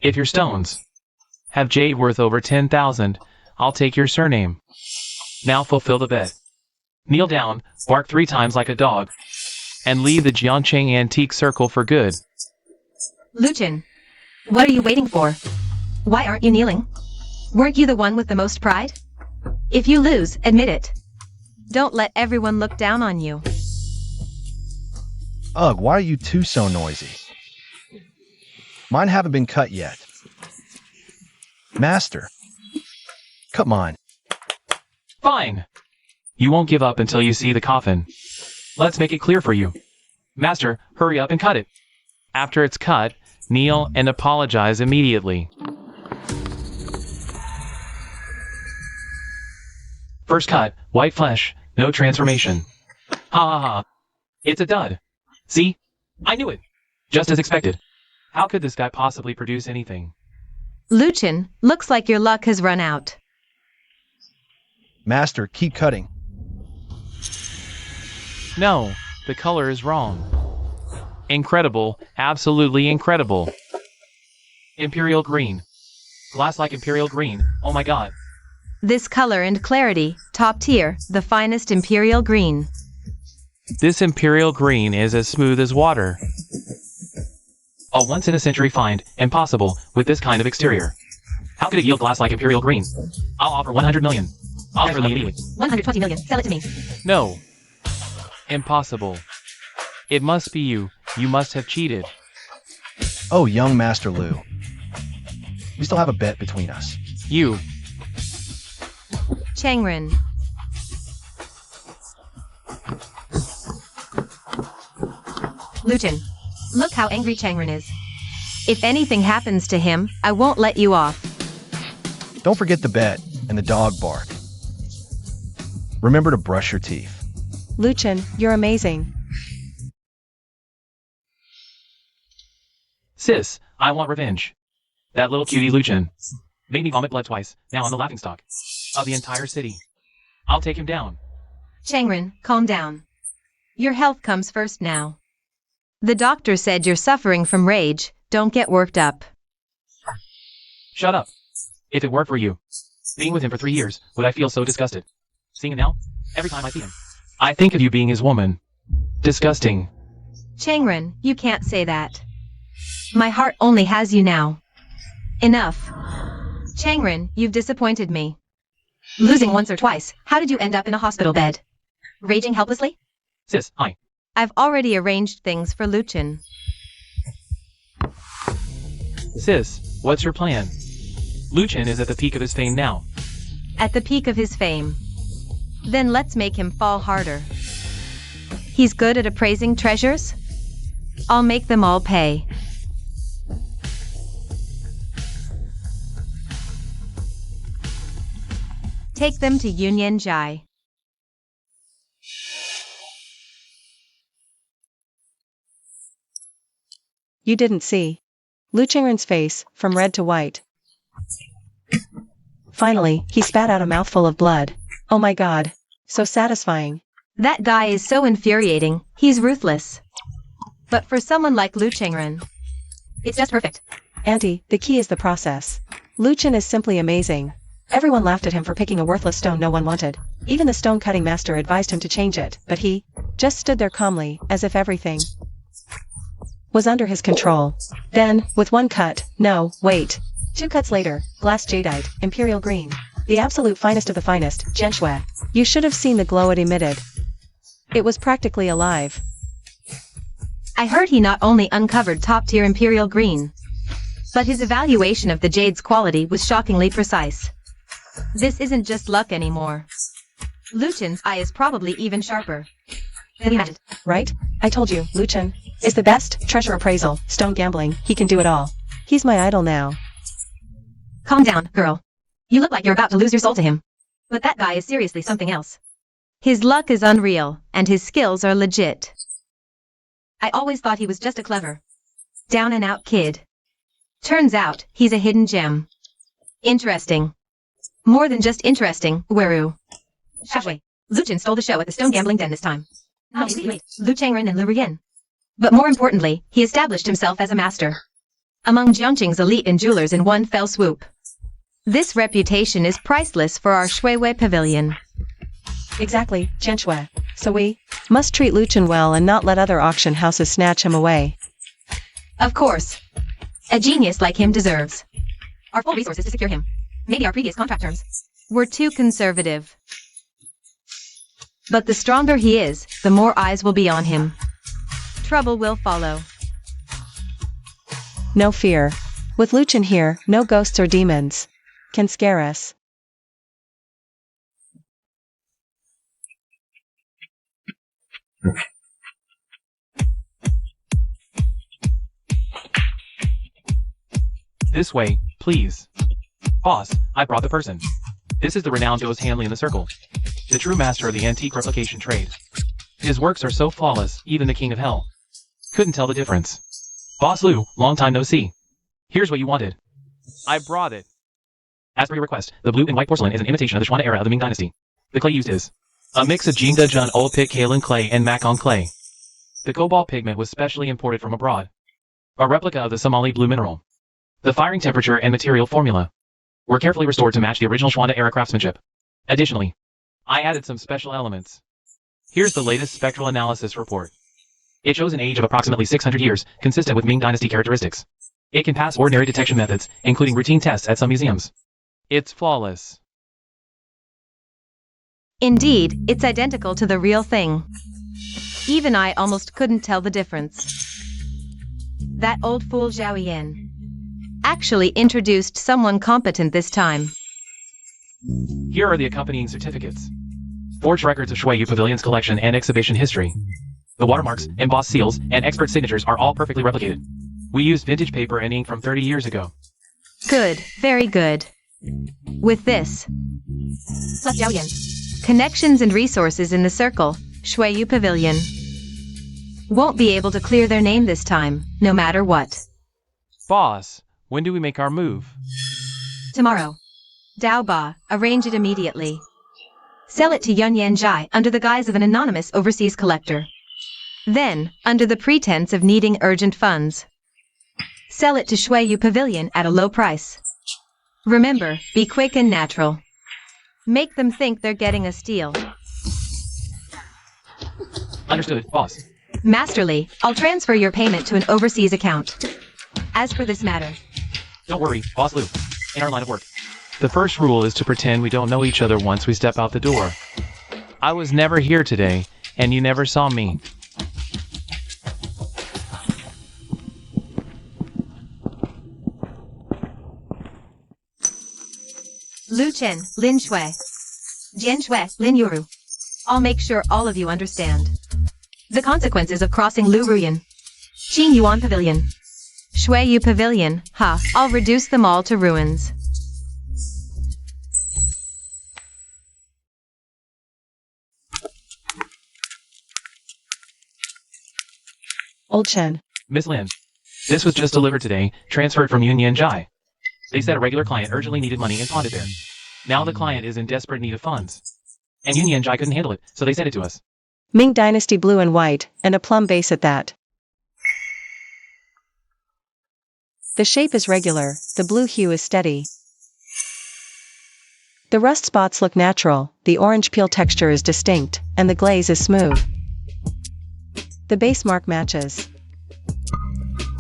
If your stones have jade worth over 10,000, I'll take your surname. Now fulfill the bet. Kneel down, bark 3 times like a dog, and leave the Jiangcheng Antique Circle for good. Lu Chen, what are you waiting for? Why aren't you kneeling? Weren't you the one with the most pride? If you lose, admit it. Don't let everyone look down on you. Ugh, why are you two so noisy? Mine haven't been cut yet. Master. Come on. Fine. You won't give up until you see the coffin. Let's make it clear for you. Master, hurry up and cut it. After it's cut, kneel and apologize immediately. First cut, white flesh, no transformation. Ha ha ha. It's a dud. See? I knew it. Just as expected. How could this guy possibly produce anything? Lu Chen, looks like your luck has run out. Master, keep cutting. No, the color is wrong. Incredible, absolutely incredible. Imperial green. Glass like imperial green, oh my god. This color and clarity, top tier, the finest imperial green. This imperial green is as smooth as water. A once-in-a-century find, impossible, with this kind of exterior. How could it yield glass like imperial green? I'll offer 100 million. I'll offer immediately. 120 million, sell it to me. No. Impossible. It must be you. You must have cheated. Oh, young Master Lu. We still have a bet between us. You. Changren. Lucian, look how angry Changren is. If anything happens to him, I won't let you off. Don't forget the bed and the dog bark. Remember to brush your teeth. Lucian, you're amazing. Sis, I want revenge. That little cutie Lucian made me vomit blood twice. Now I'm the laughingstock of the entire city. I'll take him down. Changren, calm down. Your health comes first now. The doctor said you're suffering from rage. Don't get worked up. Shut up. If it weren't for you being with him for 3 years, would I feel so disgusted? Seeing him now, every time I see him, I think of you being his woman. Disgusting. Changren, you can't say that. My heart only has you now. Enough. Changren, you've disappointed me. Losing once or twice, how did you end up in a hospital bed? Raging helplessly? Sis, hi. I've already arranged things for Lucian. Sis, what's your plan? Lucian is at the peak of his fame now. At the peak of his fame. Then let's make him fall harder. He's good at appraising treasures? I'll make them all pay. Take them to Union Jai. You didn't see Luchingren's face, from red to white. Finally, he spat out a mouthful of blood. Oh my god. So satisfying. That guy is so infuriating. He's ruthless. But for someone like Luchingren, it's just perfect. Auntie, the key is the process. Lucian is simply amazing. Everyone laughed at him for picking a worthless stone no one wanted. Even the stone-cutting master advised him to change it, but he just stood there calmly, as if everything was under his control. Then, with one cut, no, wait. 2 cuts later, glass jadeite, imperial green. The absolute finest of the finest, Genshue. You should have seen the glow it emitted. It was practically alive. I heard he not only uncovered top-tier imperial green, but his evaluation of the jade's quality was shockingly precise. This isn't just luck anymore. Lucian's eye is probably even sharper than he imagined. Right? I told you, Lucian is the best. Treasure appraisal, stone gambling, he can do it all. He's my idol now. Calm down, girl. You look like you're about to lose your soul to him. But that guy is seriously something else. His luck is unreal, and his skills are legit. I always thought he was just a clever, down-and-out kid. Turns out, he's a hidden gem. Interesting. More than just interesting, Weru. Shashway, Lucian stole the show at the stone gambling den this time. Not only Lu Changren and Lu Rian. But more importantly, he established himself as a master among Jiangqing's elite and jewelers in one fell swoop. This reputation is priceless for our Shuiwei pavilion. Exactly, Genshue. So we must treat Lucian well and not let other auction houses snatch him away. Of course. A genius like him deserves our full resources to secure him. Maybe our previous contract terms were too conservative. But the stronger he is, the more eyes will be on him. Trouble will follow. No fear. With Lucian here, no ghosts or demons can scare us. This way, please. Boss, I brought the person. This is the renowned Joe's Hanley in the circle. The true master of the antique replication trade. His works are so flawless, even the king of hell couldn't tell the difference. Boss Lou, long time no see. Here's what you wanted. I brought it. As per your request, the blue and white porcelain is an imitation of the Xuan era of the Ming Dynasty. The clay used is a mix of Jingda Jun Old Pit Kaolin clay and Macon clay. The cobalt pigment was specially imported from abroad. A replica of the Somali blue mineral. The firing temperature and material formula were carefully restored to match the original Xuanda era craftsmanship. Additionally, I added some special elements. Here's the latest spectral analysis report. It shows an age of approximately 600 years, consistent with Ming Dynasty characteristics. It can pass ordinary detection methods, including routine tests at some museums. It's flawless. Indeed, it's identical to the real thing. Even I almost couldn't tell the difference. That old fool Zhao Yan actually introduced someone competent this time. Here are the accompanying certificates. Forged records of Shuiyu Pavilion's collection and exhibition history. The watermarks, embossed seals, and expert signatures are all perfectly replicated. We used vintage paper and ink from 30 years ago. Good, very good. With this, plus Jiaoyan. Connections and resources in the circle, Shuiyu Pavilion. Won't be able to clear their name this time, no matter what. Boss, when do we make our move? Tomorrow. Daoba, arrange it immediately. Sell it to Yunyan Zhai under the guise of an anonymous overseas collector. Then, under the pretense of needing urgent funds, sell it to Shuiyu Pavilion at a low price. Remember, be quick and natural. Make them think they're getting a steal. Understood, boss. Masterly, I'll transfer your payment to an overseas account. As for this matter, Don't worry, Boss Lu. In our line of work. The first rule is to pretend we don't know each other once we step out the door. I was never here today, and you never saw me. Lu Chen, Lin Shui, Jian Shui, Lin Yuru. I'll make sure all of you understand the consequences of crossing Lu Ruyan. Qing Yuan Pavilion. Shuiyu Pavilion, I'll reduce them all to ruins. Old Chen. Miss Lin. This was just delivered today, transferred from Yunyan Zhai. They said a regular client urgently needed money and pawned it there. Now the client is in desperate need of funds. And Yunyan Zhai couldn't handle it, so they sent it to us. Ming Dynasty blue and white, and a plum base at that. The shape is regular, the blue hue is steady. The rust spots look natural, the orange peel texture is distinct, and the glaze is smooth. The base mark matches.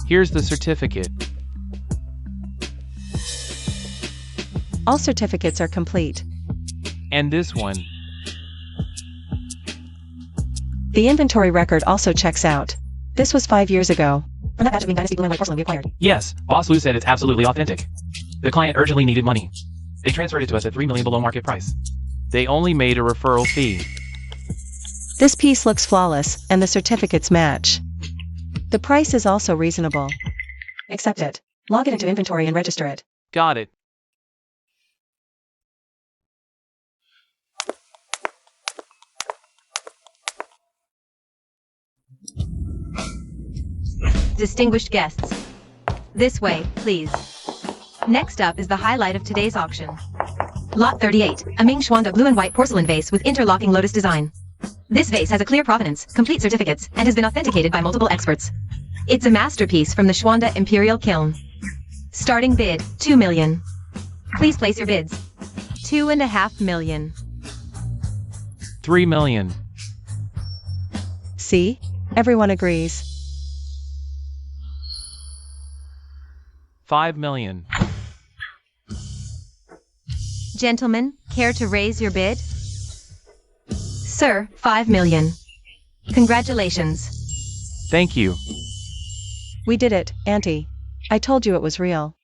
Here's the certificate. All certificates are complete. And this one. The inventory record also checks out. This was 5 years ago. From that batch of Ming Dynasty blue and white porcelain we acquired. Yes, Boss Lu said it's absolutely authentic. The client urgently needed money. They transferred it to us at 3 million below market price. They only made a referral fee. This piece looks flawless, and the certificates match. The price is also reasonable. Accept it. Log it into inventory and register it. Got it. Distinguished guests. This way, please. Next up is the highlight of today's auction. Lot 38, a Ming Xuanda blue and white porcelain vase with interlocking lotus design. This vase has a clear provenance, complete certificates, and has been authenticated by multiple experts. It's a masterpiece from the Xuanda Imperial Kiln. Starting bid, 2 million. Please place your bids. 2.5 million. 3 million. See? Everyone agrees. 5 million. Gentlemen, care to raise your bid? Sir, 5 million. Congratulations. Thank you. We did it, Auntie. I told you it was real.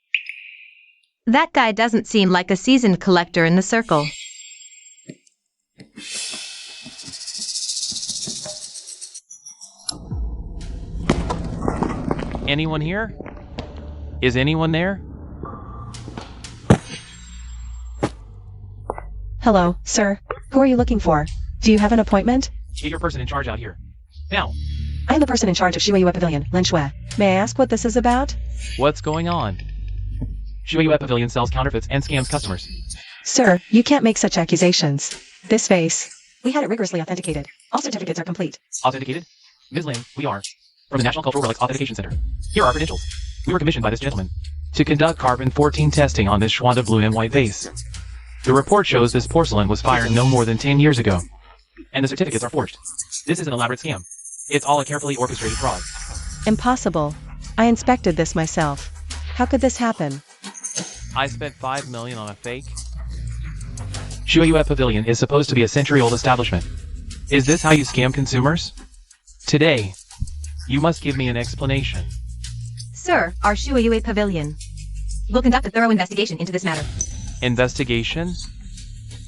That guy doesn't seem like a seasoned collector in the circle. Anyone here? Is anyone there? Hello, sir. Who are you looking for? Do you have an appointment? Get your person in charge out here. Now. I am the person in charge of Shuiyu Pavilion, Lin Shui. May I ask what this is about? What's going on? Shuiyu Pavilion sells counterfeits and scams customers. Sir, you can't make such accusations. This vase. We had it rigorously authenticated. All certificates are complete. Authenticated? Ms. Lin, we are. From the National Cultural Relics Authentication Center. Here are our credentials. We were commissioned by this gentleman to conduct carbon-14 testing on this Xuanda blue and white vase. The report shows this porcelain was fired no more than 10 years ago. And the certificates are forged. This is an elaborate scam. It's all a carefully orchestrated fraud. Impossible. I inspected this myself. How could this happen? I spent 5 million on a fake. Shuiyu Pavilion is supposed to be a century-old establishment. Is this how you scam consumers? Today, you must give me an explanation. Sir, our Shuiyu Pavilion will conduct a thorough investigation into this matter. Investigation?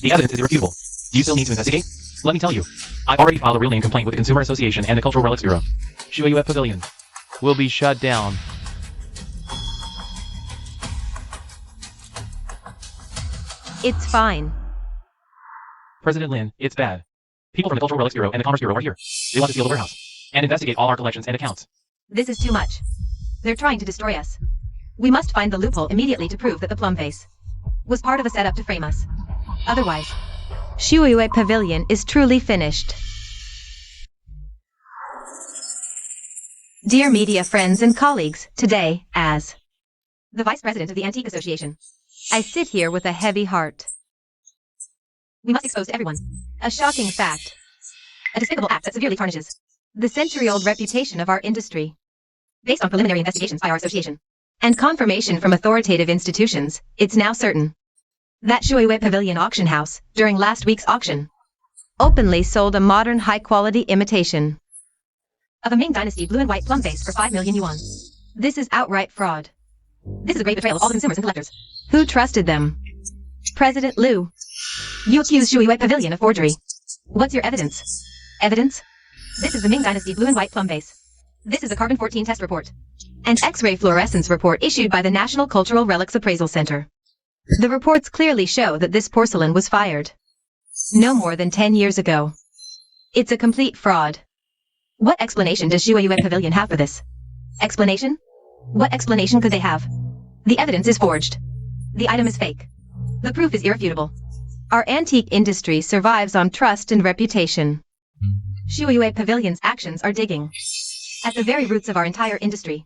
The evidence is irrefutable. Do you still need to investigate? Let me tell you. I've already filed a real name complaint with the Consumer Association and the Cultural Relics Bureau. Shueyue Pavilion will be shut down. It's fine. President Lin, it's bad. People from the Cultural Relics Bureau and the Commerce Bureau are here. They want to steal the warehouse and investigate all our collections and accounts. This is too much. They're trying to destroy us. We must find the loophole immediately to prove that the plum vase was part of a setup to frame us. Otherwise, Shueyue Pavilion is truly finished. Dear media friends and colleagues, today, as the Vice President of the Antique Association, I sit here with a heavy heart. We must expose to everyone a shocking fact, a despicable act that severely tarnishes the century-old reputation of our industry. Based on preliminary investigations by our association and confirmation from authoritative institutions, it's now certain that Shueyue Pavilion Auction House, during last week's auction, openly sold a modern high-quality imitation of a Ming Dynasty blue and white plum vase for 5 million yuan. This is outright fraud. This is a great betrayal of all the consumers and collectors who trusted them. President Liu, you accuse Shueyue Pavilion of forgery. What's your evidence? Evidence? This is the Ming Dynasty blue and white plum vase. This is a carbon-14 test report and X-ray fluorescence report issued by the National Cultural Relics Appraisal Center. The reports clearly show that this porcelain was fired no more than 10 years ago. It's a complete fraud. What explanation does Shueyue Pavilion have for this? Explanation? What explanation could they have? The evidence is forged. The item is fake. The proof is irrefutable. Our antique industry survives on trust and reputation. Shueyue Pavilion's actions are digging at the very roots of our entire industry.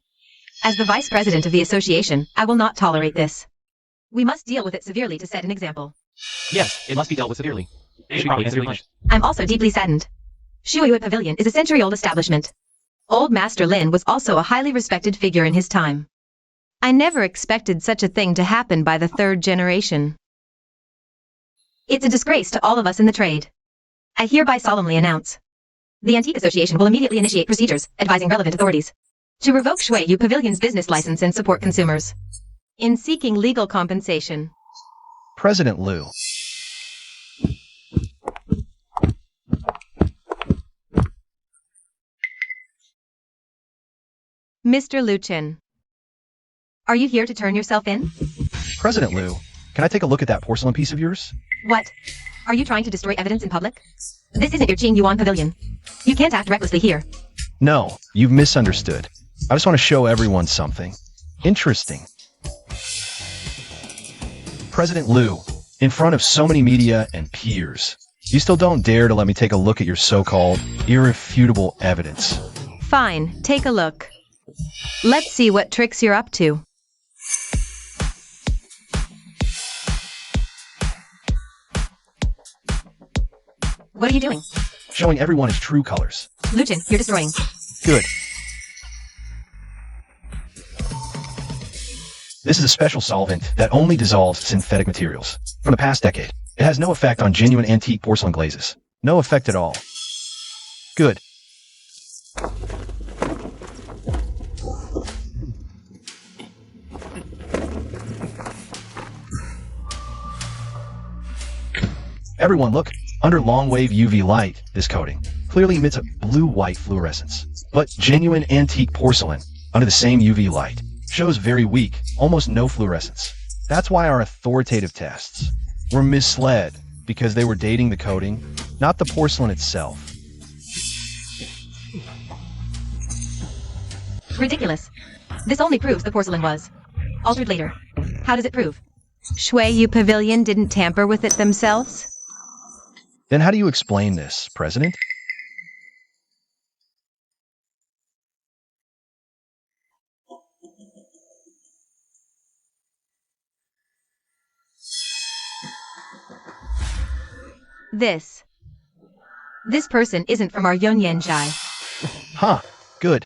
As the Vice President of the Association, I will not tolerate this. We must deal with it severely to set an example. Yes, it must be dealt with severely. They should probably be severely punished. I'm also deeply saddened. Shueyue Pavilion is a century-old establishment. Old Master Lin was also a highly respected figure in his time. I never expected such a thing to happen by the third generation. It's a disgrace to all of us in the trade. I hereby solemnly announce the Antique Association will immediately initiate procedures advising relevant authorities to revoke Shueyue Pavilion's business license and support consumers in seeking legal compensation. President Liu. Mr. Luchin, are you here to turn yourself in? President Liu, can I take a look at that porcelain piece of yours? What? Are you trying to destroy evidence in public? This isn't your Qing Yuan Pavilion. You can't act recklessly here. No, you've misunderstood. I just want to show everyone something interesting. President Liu, in front of so many media and peers, you still don't dare to let me take a look at your so-called irrefutable evidence. Fine, take a look. Let's see what tricks you're up to. What are you doing? Showing everyone its true colors. Luchin, you're destroying. Good. This is a special solvent that only dissolves synthetic materials. From the past decade, it has no effect on genuine antique porcelain glazes. No effect at all. Good. Everyone look, under long-wave UV light, this coating clearly emits a blue-white fluorescence. But genuine antique porcelain, under the same UV light, shows very weak, almost no fluorescence. That's why our authoritative tests were misled, because they were dating the coating, not the porcelain itself. Ridiculous. This only proves the porcelain was altered later. How does it prove Shueyue Pavilion didn't tamper with it themselves? Then how do you explain this, President? This person isn't from our Yonyanjai. Huh, good.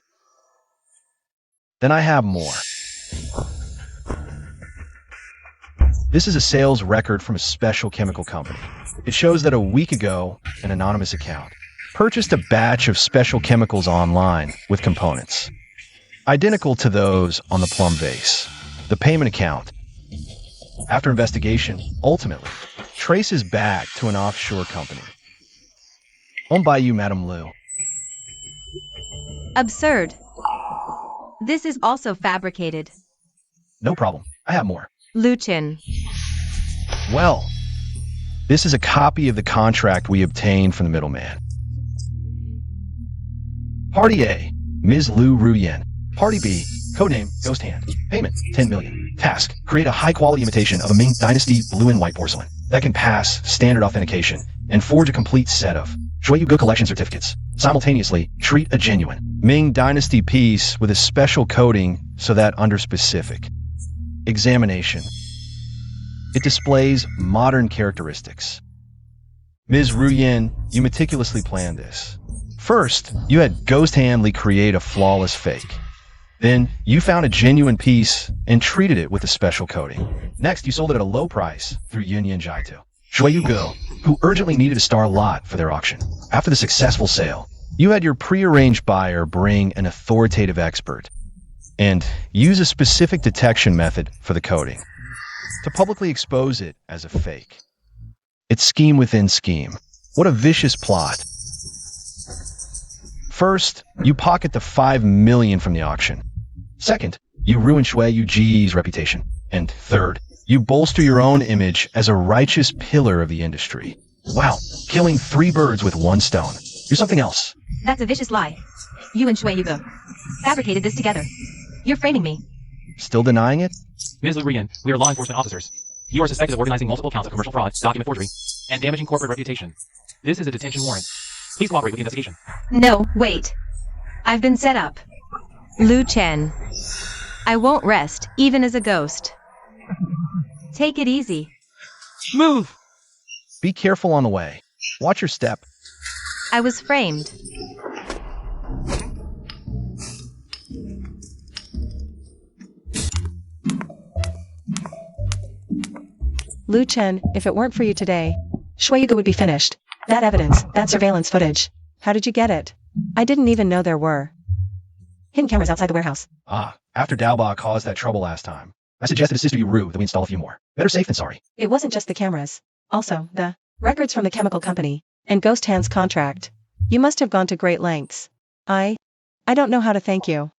Then I have more. This is a sales record from a special chemical company. It shows that a week ago, an anonymous account purchased a batch of special chemicals online with components identical to those on the plum vase. The payment account, after investigation, ultimately traces back to an offshore company. Won't buy you, Madam Liu. Absurd. This is also fabricated. No problem. I have more. Luchin. Well, this is a copy of the contract we obtained from the middleman. Party A, Ms. Liu Ruyen. Party B, codename Ghost Hand. Payment, 10 million. Task, create a high-quality imitation of a Ming Dynasty blue and white porcelain that can pass standard authentication and forge a complete set of Shuiyugu collection certificates. Simultaneously, treat a genuine Ming Dynasty piece with a special coating so that under specific examination, it displays modern characteristics. Ms. Ruyen, you meticulously planned this. First, you had Ghost Handley create a flawless fake. Then, you found a genuine piece and treated it with a special coating. Next, you sold it at a low price through Yunyan Jaitu, Shuiyugu, who urgently needed a star lot for their auction. After the successful sale, you had your prearranged buyer bring an authoritative expert and use a specific detection method for the coating to publicly expose it as a fake. It's scheme within scheme. What a vicious plot. First, you pocket the 5 million from the auction. Second, you ruin Shuiyugu's reputation. And third, you bolster your own image as a righteous pillar of the industry. Wow, killing 3 birds with 1 stone. You're something else. That's a vicious lie. You and Shuiyugu fabricated this together. You're framing me. Still denying it? Ms. Liu Ruyen, we are law enforcement officers. You are suspected of organizing multiple counts of commercial fraud, document forgery, and damaging corporate reputation. This is a detention warrant. Please cooperate with the investigation. No, wait. I've been set up. Lu Chen. I won't rest, even as a ghost. Take it easy. Move! Be careful on the way. Watch your step. I was framed. Lu Chen, if it weren't for you today, Shuiyugu would be finished. That evidence, that surveillance footage. How did you get it? I didn't even know there were hidden cameras outside the warehouse. After Daoba caused that trouble last time, I suggested to Sister Yu that we install a few more. Better safe than sorry. It wasn't just the cameras. Also, the records from the chemical company and Ghost Hand's contract. You must have gone to great lengths. I don't know how to thank you.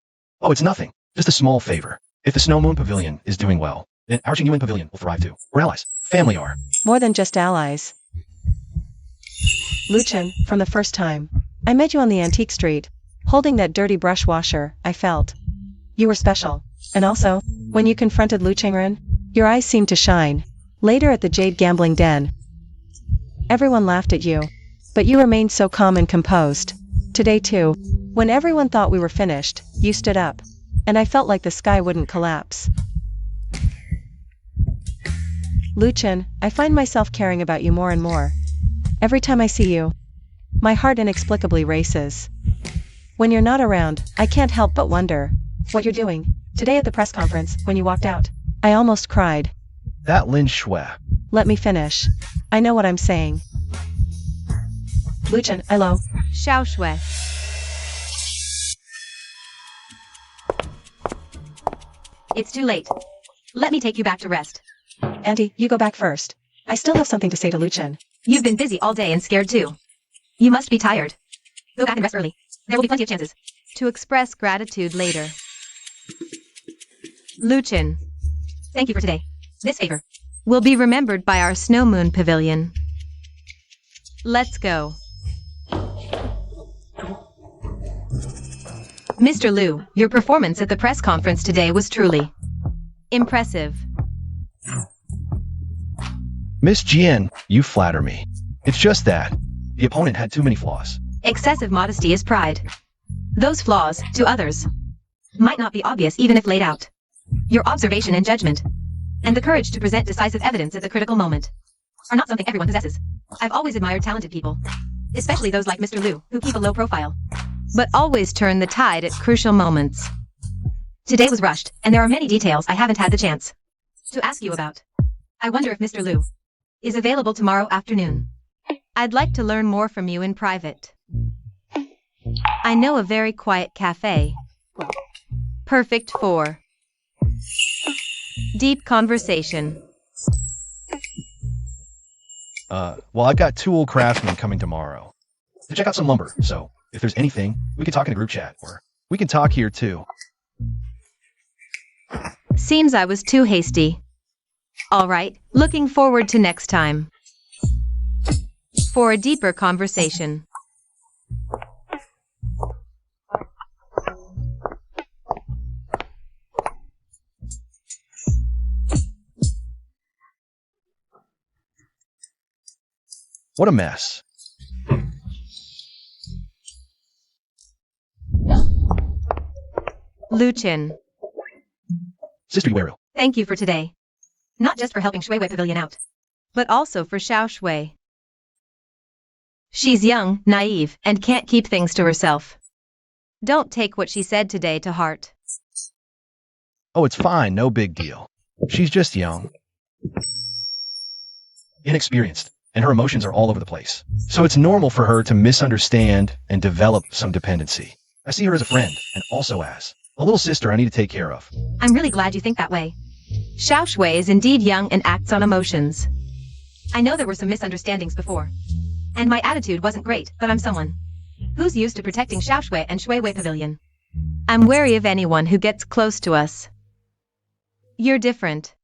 Oh, it's nothing. Just a small favor. If the Snow Moon Pavilion is doing well, then our Qingyuan Pavilion will thrive too. We're allies. Family are. More than just allies. Lu Chen, from the first time I met you on the antique street, holding that dirty brush washer, I felt you were special. And also, when you confronted Lu Chengren, your eyes seemed to shine. Later at the Jade gambling den, everyone laughed at you, but you remained so calm and composed. Today too, when everyone thought we were finished, you stood up, and I felt like the sky wouldn't collapse. Lu Chen, I find myself caring about you more and more. Every time I see you, my heart inexplicably races. When you're not around, I can't help but wonder what you're doing. Today at the press conference, when you walked out, I almost cried. That Lin Shui. Let me finish. I know what I'm saying. Lu Chen, hello. Xiao Shui. It's too late. Let me take you back to rest. Auntie, you go back first. I still have something to say to Lu Chen. You've been busy all day and scared too. You must be tired. Go back and rest early. There will be plenty of chances to express gratitude later. Lu Chen, thank you for today. This favor will be remembered by our Snow Moon Pavilion. Let's go. Mr. Liu, your performance at the press conference today was truly impressive. Miss Jian, you flatter me. It's just that the opponent had too many flaws. Excessive modesty is pride. Those flaws, to others, might not be obvious even if laid out. Your observation and judgment, and the courage to present decisive evidence at the critical moment, are not something everyone possesses. I've always admired talented people, especially those like Mr. Liu, who keep a low profile, but always turn the tide at crucial moments. Today was rushed, and there are many details I haven't had the chance to ask you about. I wonder if Mr. Liu is available tomorrow afternoon. I'd like to learn more from you in private. I know a very quiet cafe, perfect for deep conversation. Well, I've got 2 old craftsmen coming tomorrow. to check out some lumber, so if there's anything, we can talk in a group chat, or we can talk here too. Seems I was too hasty. All right, looking forward to next time. For a deeper conversation. What a mess. Luchin, Sister Yueru, thank you for today. Not just for helping Shui Wei Pavilion out, but also for Xiao Shui. She's young, naive, and can't keep things to herself. Don't take what she said today to heart. oh, it's fine, no big deal. She's just young, inexperienced, and her emotions are all over the place. So it's normal for her to misunderstand and develop some dependency. I see her as a friend, and also as a little sister I need to take care of. I'm really glad you think that way. Xiao Shui is indeed young and acts on emotions. I know there were some misunderstandings before, and my attitude wasn't great, but I'm someone who's used to protecting Xiao Shui and Shui Wei Pavilion. I'm wary of anyone who gets close to us. You're different.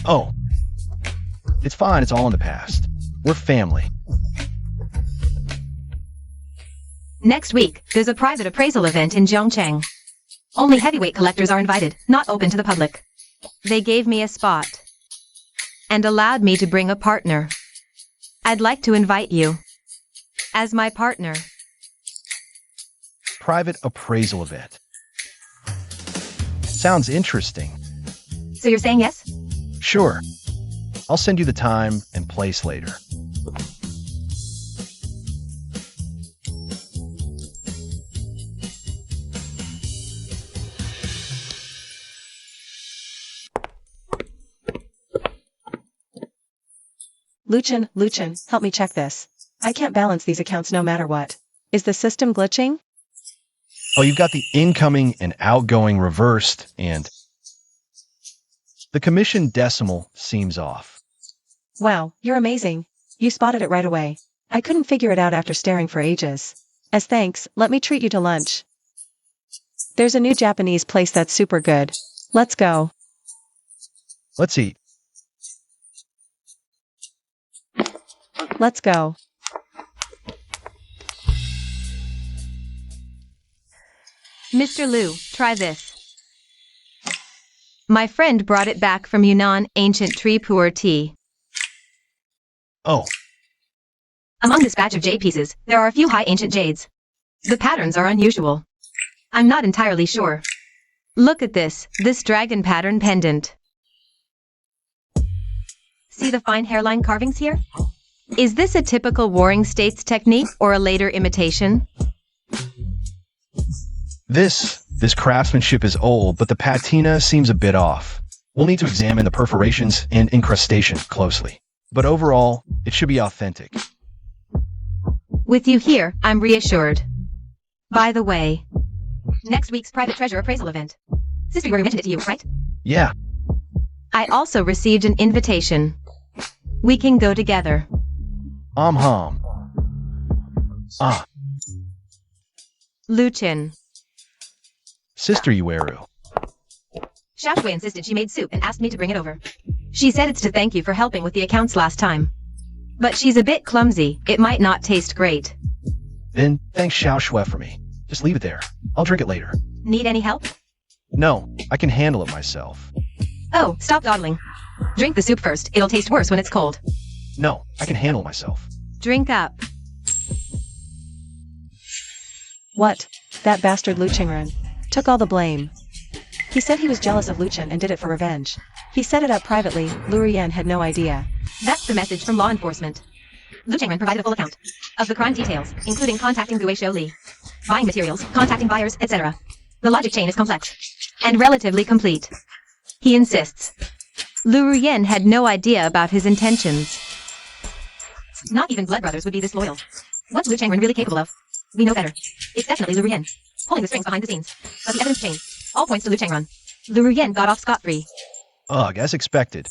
Oh, it's fine, it's all in the past. We're family. Next week, there's a private appraisal event in Zhongcheng. Only heavyweight collectors are invited, not open to the public. They gave me a spot and allowed me to bring a partner. I'd like to invite you as my partner. Private appraisal event. Sounds interesting. So you're saying yes? Sure. I'll send you the time and place later. Luchin, help me check this. I can't balance these accounts no matter what. Is the system glitching? Oh, you've got the incoming and outgoing reversed, and the commission decimal seems off. Wow, you're amazing. You spotted it right away. I couldn't figure it out after staring for ages. As thanks, let me treat you to lunch. There's a new Japanese place that's super good. Let's go. Let's eat. Let's go. Mr. Liu, try this. My friend brought it back from Yunnan, ancient tree pu'er tea. Oh, Among this batch of jade pieces, there are a few high ancient jades. The patterns are unusual. I'm not entirely sure. Look at this dragon pattern pendant. See the fine hairline carvings here? Is this a typical Warring States technique or a later imitation? This craftsmanship is old, but the patina seems a bit off. We'll need to examine the perforations and incrustation closely. But overall, it should be authentic. With you here, I'm reassured. By the way, next week's private treasure appraisal event. Sister Yuri mentioned it to you, right? Yeah, I also received an invitation. We can go together. hum. Ah, Luchin. Sister Yueru. Xiao Shui insisted she made soup and asked me to bring it over. She said it's to thank you for helping with the accounts last time. But she's a bit clumsy, it might not taste great. Then thanks Xiao Shui for me. Just leave it there. I'll drink it later. Need any help? No, I can handle it myself. Oh, stop dawdling. Drink the soup first, it'll taste worse when it's cold. No, I can handle it myself. Drink up. What? That bastard Luchingrun took all the blame. He said he was jealous of Luchin and did it for revenge. He set it up privately, Lu Rian had no idea. That's the message from law enforcement. Lu Chengren provided a full account of the crime details, including contacting Gui Shou Li, buying materials, contacting buyers, etc. The logic chain is complex and relatively complete. He insists. Lu Rian had no idea about his intentions. Not even blood brothers would be this loyal. What's Lu Chengren really capable of? We know better. It's definitely Lu Rian, pulling the strings behind the scenes. But the evidence chain all points to Lu Chengren. Lu Rian got off scot-free. Ugh, as expected.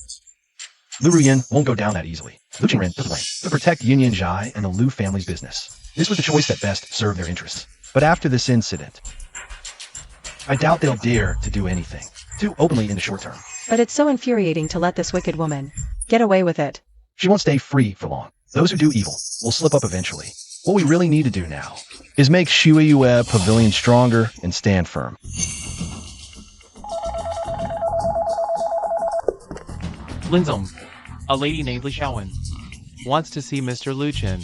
Lu Ruyan won't go down that easily. Lu Qingren took the blame to protect Yin Yin Zhai and the Lu family's business. This was the choice that best served their interests. But after this incident, I doubt they'll dare to do anything too openly in the short term. But it's so infuriating to let this wicked woman get away with it. She won't stay free for long. Those who do evil will slip up eventually. What we really need to do now is make Shuiyue Pavilion stronger and stand firm. Linzong, a lady named Li Xiaowen, wants to see Mr. Lu Chen.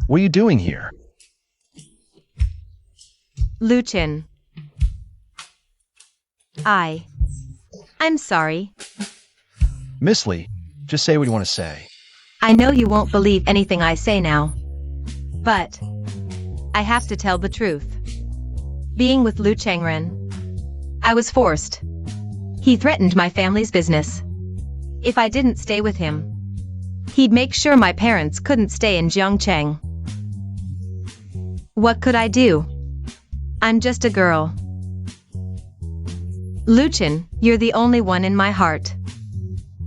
What are you doing here? Lu Chen. I'm sorry. Miss Li, just say what you want to say. I know you won't believe anything I say now. But I have to tell the truth. Being with Lu Changren, I was forced. He threatened my family's business. If I didn't stay with him, he'd make sure my parents couldn't stay in Jiangcheng. What could I do? I'm just a girl. Lu Chen, you're the only one in my heart.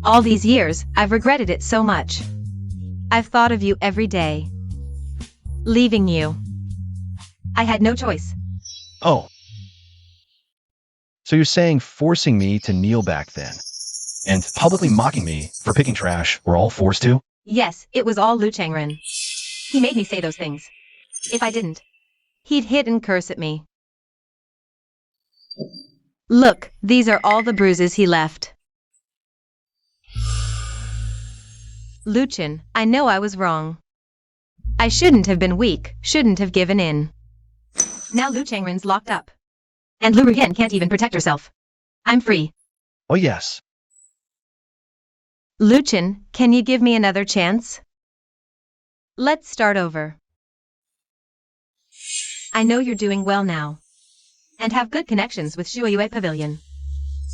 All these years, I've regretted it so much. I've thought of you every day. Leaving you, I had no choice. Oh. So you're saying forcing me to kneel back then, and publicly mocking me for picking trash we're all forced to? Yes, it was all Lu Changren. He made me say those things. If I didn't, he'd hit and curse at me. Look, these are all the bruises he left. Lu Chen, I know I was wrong. I shouldn't have been weak, shouldn't have given in. Now Lu Changren's locked up. And Lu Ruyan can't even protect herself. I'm free. Oh yes. Lu Chen, can you give me another chance? Let's start over. I know you're doing well now. And have good connections with Shuiyue Pavilion.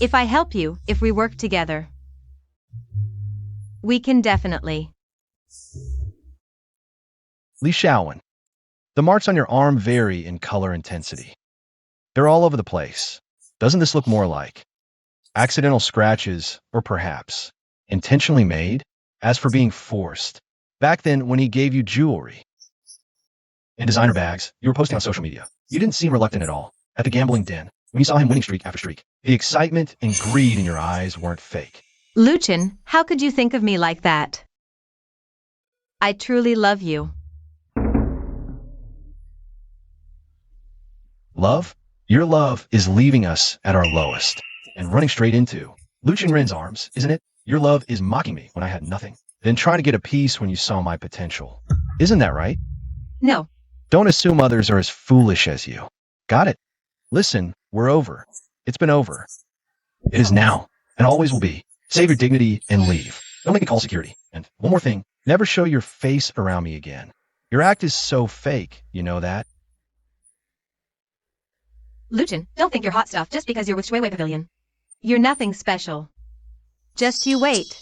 If I help you, if we work together, we can definitely. Li Xiaowen, the marks on your arm vary in color intensity. They're all over the place. Doesn't this look more like accidental scratches, or perhaps intentionally made? As for being forced, back then when he gave you jewelry and designer bags you were posting on social media, you didn't seem reluctant at all. At the gambling den, when you saw him winning streak after streak, the excitement and greed in your eyes weren't fake. Lu Chen, how could you think of me like that? I truly love you. Love? Your love is leaving us at our lowest and running straight into Lu Qingren's arms, isn't it? Your love is mocking me when I had nothing, then trying to get a piece when you saw my potential. Isn't that right? No. Don't assume others are as foolish as you. Got it? Listen, we're over. It's been over. It is now, and always will be. Save your dignity and leave. Don't make me call security. And one more thing, never show your face around me again. Your act is so fake, you know that? Lu Chen, don't think you're hot stuff just because you're with Shuiyue Pavilion. You're nothing special. Just you wait.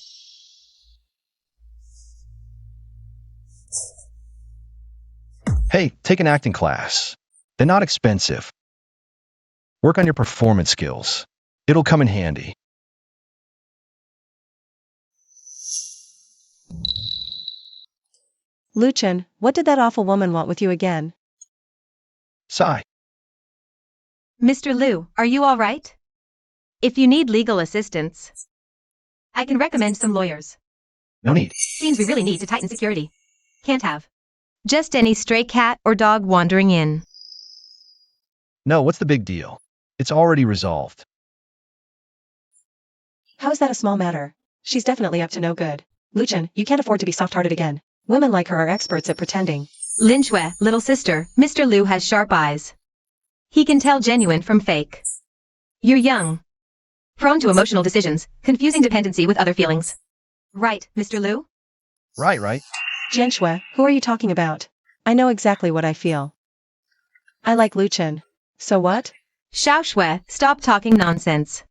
Hey, take an acting class. They're not expensive. Work on your performance skills. It'll come in handy. Lu Chen, what did that awful woman want with you again? Sigh. Mr. Lu, are you all right? If you need legal assistance, I can recommend some lawyers. No need. Seems we really need to tighten security. Can't have just any stray cat or dog wandering in. No, what's the big deal? It's already resolved. How is that a small matter? She's definitely up to no good. Lu Chen, you can't afford to be soft-hearted again. Women like her are experts at pretending. Lin Shui, little sister, Mr. Lu has sharp eyes. He can tell genuine from fake. You're young, prone to emotional decisions, confusing dependency with other feelings. Right, Mr. Lu? Right. Jian Shui, who are you talking about? I know exactly what I feel. I like Lu Chen. So what? Xiao Shui, stop talking nonsense.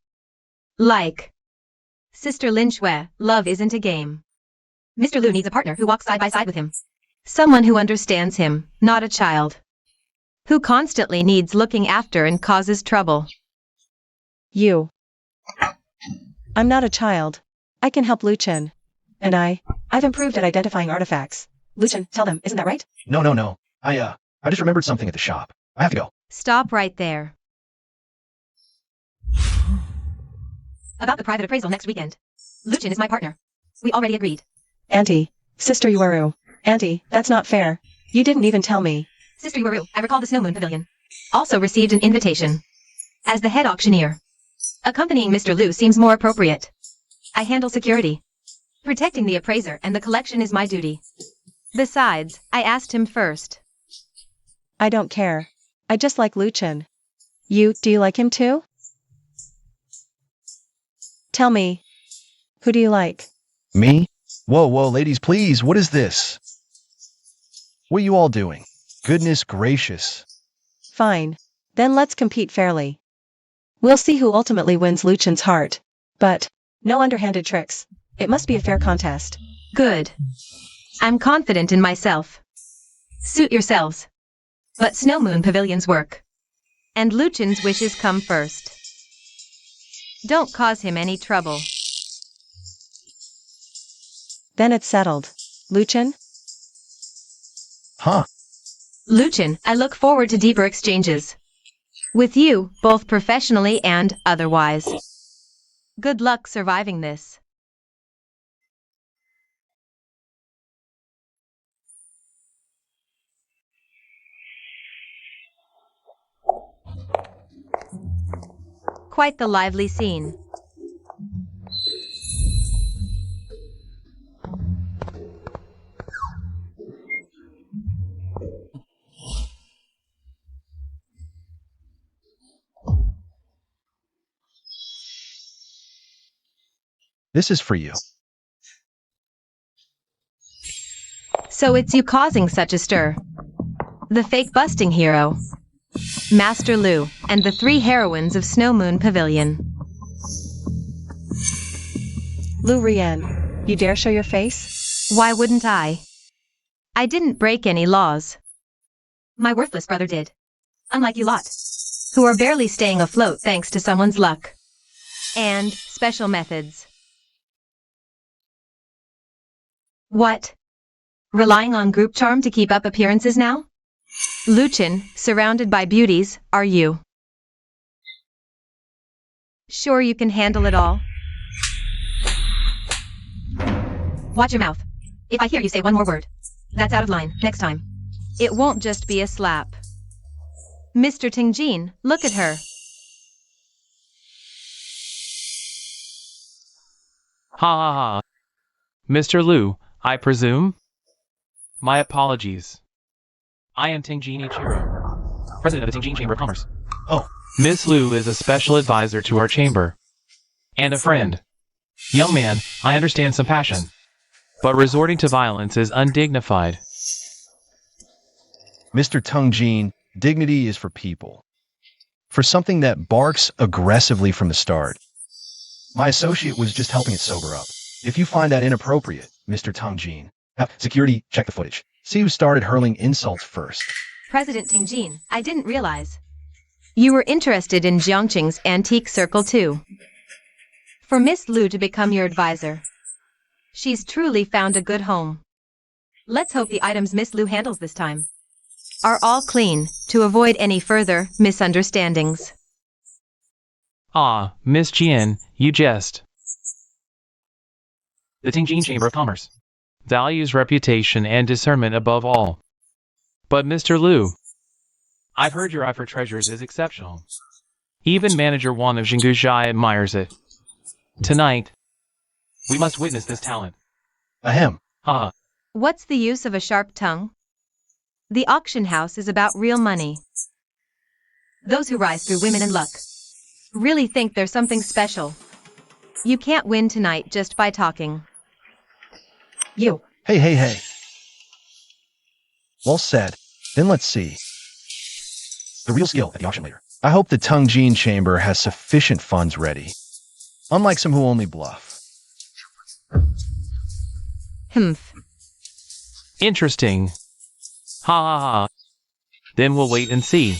Like. Sister Lin Shui, love isn't a game. Mr. Lu needs a partner who walks side by side with him. Someone who understands him, not a child. Who constantly needs looking after and causes trouble. You. I'm not a child. I can help Luchin. And I've improved at identifying artifacts. Luchin, tell them, isn't that right? No. I just remembered something at the shop. I have to go. Stop right there. About the private appraisal next weekend. Luchin is my partner. We already agreed. Auntie. Sister Yuaru. Auntie, that's not fair. You didn't even tell me. Sister Yuaru, I recall the Snow Moon Pavilion. Also received an invitation. As the head auctioneer. Accompanying Mr. Liu seems more appropriate. I handle security. Protecting the appraiser and the collection is my duty. Besides, I asked him first. I don't care. I just like Luchin. Do you like him too? Tell me. Who do you like? Me? Whoa, ladies, please, what is this? What are you all doing? Goodness gracious. Fine. Then let's compete fairly. We'll see who ultimately wins Luchin's heart. But, no underhanded tricks. It must be a fair contest. Good. I'm confident in myself. Suit yourselves. But Snow Moon Pavilion's work. And Luchin's wishes come first. Don't cause him any trouble. Then it's settled. Luchin? Huh? Luchin, I look forward to deeper exchanges. With you, both professionally and otherwise. Good luck surviving this. Quite the lively scene. This is for you. So it's you causing such a stir. The fake busting hero. Master Lu, and the three heroines of Snow Moon Pavilion. Lu Rian, you dare show your face? Why wouldn't I? I didn't break any laws. My worthless brother did. Unlike you lot, who are barely staying afloat thanks to someone's luck. And special methods. What? Relying on group charm to keep up appearances now? Luchin, surrounded by beauties, are you? Sure you can handle it all? Watch your mouth. If I hear you say one more word, that's out of line, next time. It won't just be a slap. Mr. Tingjin, look at her. Ha. Mr. Liu, I presume? My apologies. I am Tingjin Ichiro, president of the Tingjin Chamber of Commerce. Oh. Miss Liu is a special advisor to our chamber. And a friend. Young man, I understand some passion. But resorting to violence is undignified. Mr. Tingjin, dignity is for people. For something that barks aggressively from the start. My associate was just helping it sober up. If you find that inappropriate, Mr. Tingjin, have security check the footage. See who started hurling insults first. President Tingjin, I didn't realize. You were interested in Jiangqing's antique circle too. For Miss Liu to become your advisor. She's truly found a good home. Let's hope the items Miss Liu handles this time are all clean, to avoid any further misunderstandings. Ah, Miss Jian, you jest. The Tingjin Chamber of Commerce values reputation and discernment above all. But Mr. Liu, I've heard your eye for treasures is exceptional. Even Manager Wan of Xinguxia admires it. Tonight, we must witness this talent. Ahem. Haha. What's the use of a sharp tongue? The auction house is about real money. Those who rise through women and luck really think they're something special. You can't win tonight just by talking. You. Hey. Well said. Then let's see. The real skill at the auction later. I hope the Tingjin Chamber has sufficient funds ready. Unlike some who only bluff. Humph. Interesting. Ha ha ha. Then we'll wait and see.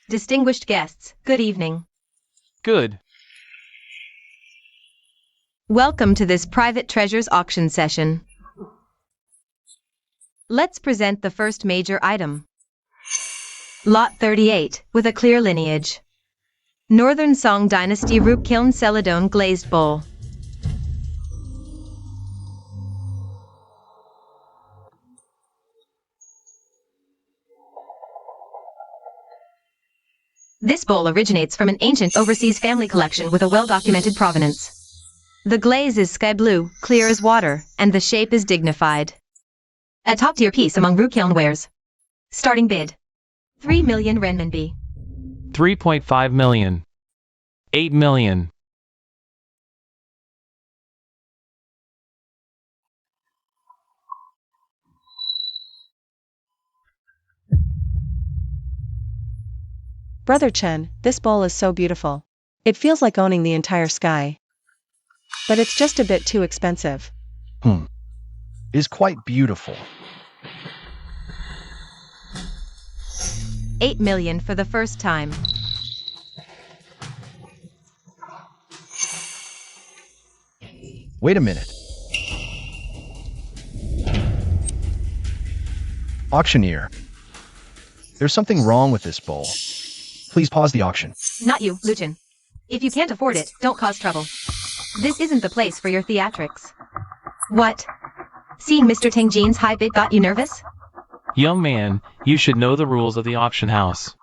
Distinguished guests, good evening. Good. Welcome to this private treasures auction session. Let's present the first major item. Lot 38, with a clear lineage. Northern Song Dynasty Roop-Kiln Celadone Glazed Bowl. This bowl originates from an ancient overseas family collection with a well-documented provenance. The glaze is sky blue, clear as water, and the shape is dignified. A top-tier piece among Roop-Kiln wares. Starting bid. 3 million renminbi. 3.5 million. 8 million. Brother Chen, this bowl is so beautiful. It feels like owning the entire sky. But it's just a bit too expensive. Is quite beautiful. 8 million for the first time. Wait a minute. Auctioneer. There's something wrong with this bowl. Please pause the auction. Not you, Luchin. If you can't afford it, don't cause trouble. This isn't the place for your theatrics. What? Seeing Mr. Tengjin's high bid got you nervous? Young man, you should know the rules of the auction house.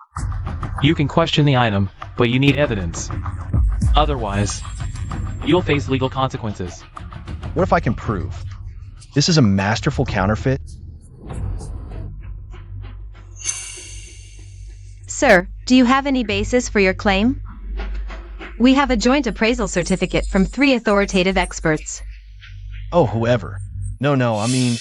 You can question the item, but you need evidence. Otherwise, you'll face legal consequences. What if I can prove? This is a masterful counterfeit? Sir, do you have any basis for your claim? We have a joint appraisal certificate from 3 authoritative experts. Oh, whoever. No, I mean...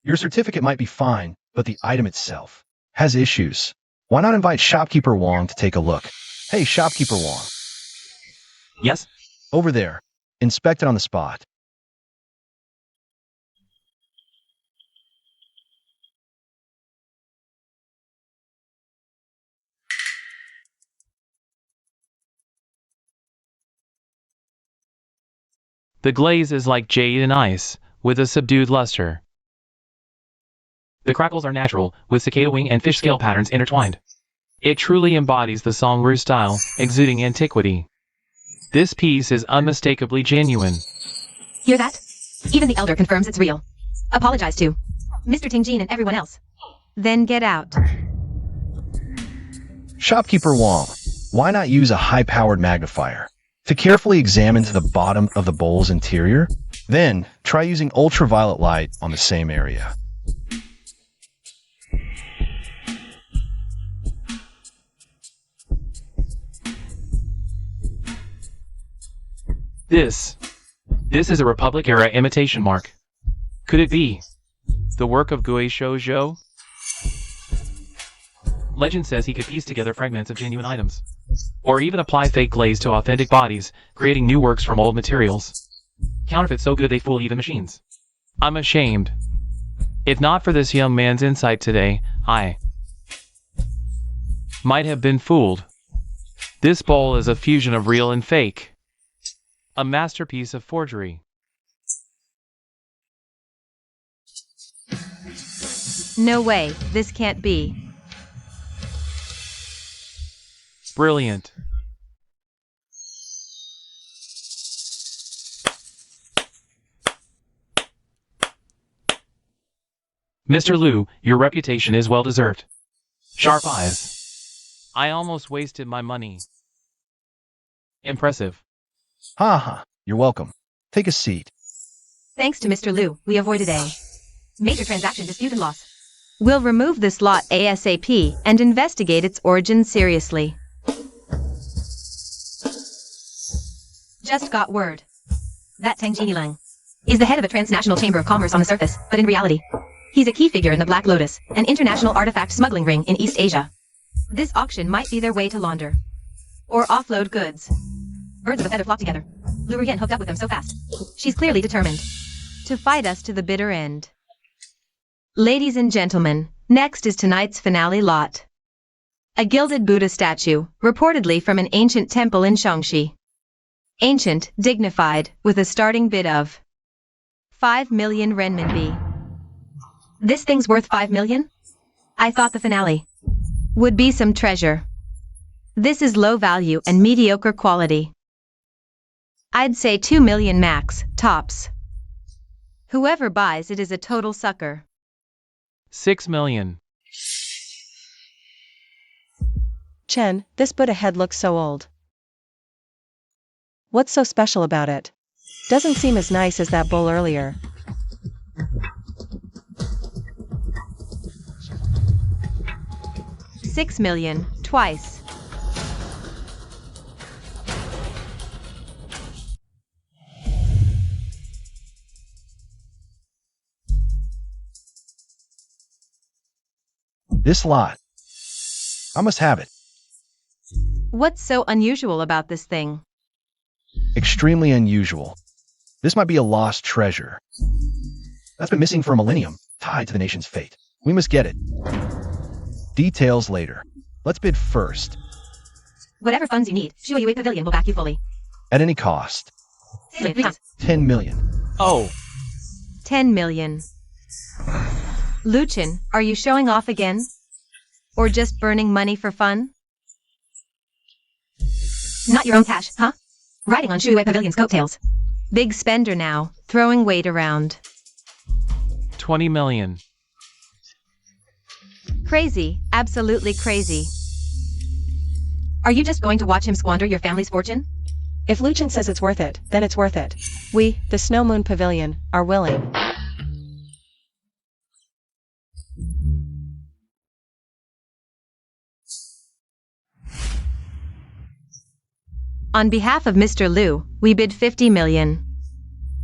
Your certificate might be fine, but the item itself has issues. Why not invite Shopkeeper Wong to take a look? Hey, Shopkeeper Wong. Yes? Over there. Inspect it on the spot. The glaze is like jade and ice, with a subdued luster. The crackles are natural, with cicada wing and fish scale patterns intertwined. It truly embodies the Songru style, exuding antiquity. This piece is unmistakably genuine. Hear that? Even the elder confirms it's real. Apologize to Mr. Tengjin and everyone else. Then get out. Shopkeeper Wong, why not use a high-powered magnifier to carefully examine to the bottom of the bowl's interior? Then, try using ultraviolet light on the same area. This is a Republic-era imitation mark. Could it be the work of Gui Shoujo? Legend says he could piece together fragments of genuine items, or even apply fake glaze to authentic bodies, creating new works from old materials. Counterfeits so good they fool even machines. I'm ashamed. If not for this young man's insight today, I might have been fooled. This bowl is a fusion of real and fake. A masterpiece of forgery. No way, this can't be. Brilliant. Mr. Liu, your reputation is well deserved. Sharp eyes. I almost wasted my money. Impressive. Ha, you're welcome. Take a seat. Thanks to Mr. Liu, we avoided a major transaction dispute and loss. We'll remove this lot ASAP and investigate its origin seriously. Just got word. That Tang Jinilang is the head of a transnational chamber of commerce on the surface, but in reality, he's a key figure in the Black Lotus, an international artifact smuggling ring in East Asia. This auction might be their way to launder. Or offload goods. Birds of a feather flock together. Lure Yen hooked up with them so fast. She's clearly determined to fight us to the bitter end. Ladies and gentlemen, next is tonight's finale lot. A gilded Buddha statue, reportedly from an ancient temple in Shaanxi. Ancient, dignified, with a starting bid of 5 million renminbi. This thing's worth 5 million? I thought the finale would be some treasure. This is low value and mediocre quality. I'd say 2 million max, tops. Whoever buys it is a total sucker. 6 million. Chen, this Buddha head looks so old. What's so special about it? Doesn't seem as nice as that bull earlier. $6 million, twice. This lot. I must have it. What's so unusual about this thing? Extremely unusual. This might be a lost treasure. That's been missing for a millennium, tied to the nation's fate. We must get it. Details later. Let's bid first. Whatever funds you need, Shuiyue Pavilion will back you fully. At any cost. 10 million. Oh, 10 million. Luchin, are you showing off again? Or just burning money for fun? Not your own cash, huh? Riding on Shuiyue Pavilion's coattails. Big spender now, throwing weight around. 20 million. Crazy, absolutely crazy. Are you just going to watch him squander your family's fortune? If Luchin says it's worth it, then it's worth it. We, the Snow Moon Pavilion, are willing. On behalf of Mr. Liu, we bid 50 million.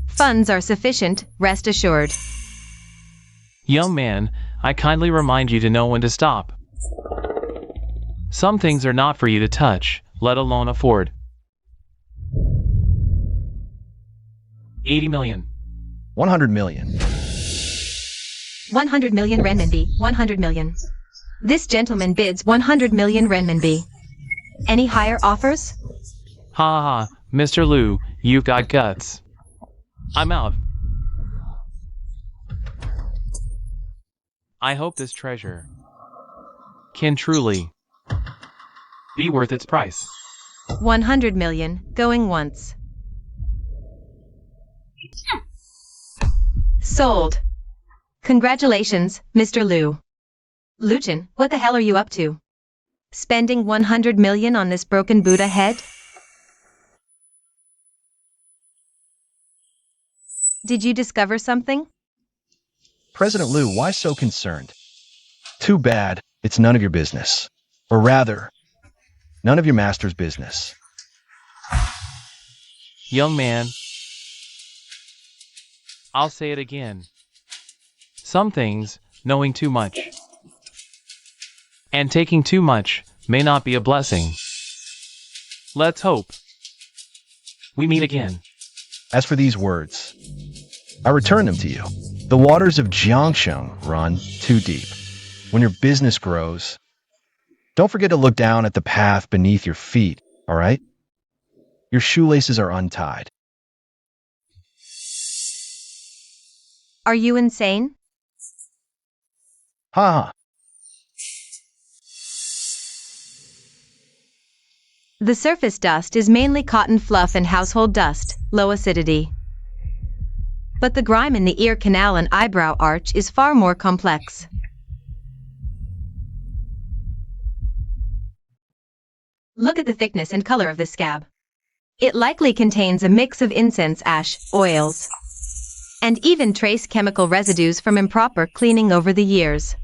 Funds are sufficient, rest assured. Young man, I kindly remind you to know when to stop. Some things are not for you to touch, let alone afford. 80 million. 100 million. 100 million renminbi, 100 million. This gentleman bids 100 million renminbi. Any higher offers? Ha ha, Mr. Liu, you've got guts. I'm out. I hope this treasure can truly be worth its price. 100 million, going once. Sold. Congratulations, Mr. Liu. Luchin, what the hell are you up to? Spending 100 million on this broken Buddha head? Did you discover something? President Liu, why so concerned? Too bad, it's none of your business. Or rather, none of your master's business. Young man, I'll say it again. Some things, knowing too much and taking too much may not be a blessing. Let's hope we meet again. As for these words, I return them to you. The waters of Jiangsheng run too deep. When your business grows, don't forget to look down at the path beneath your feet, all right? Your shoelaces are untied. Are you insane? Ha ha. The surface dust is mainly cotton fluff and household dust, low acidity. But the grime in the ear canal and eyebrow arch is far more complex. Look at the thickness and color of this scab. It likely contains a mix of incense ash, oils, and even trace chemical residues from improper cleaning over the years.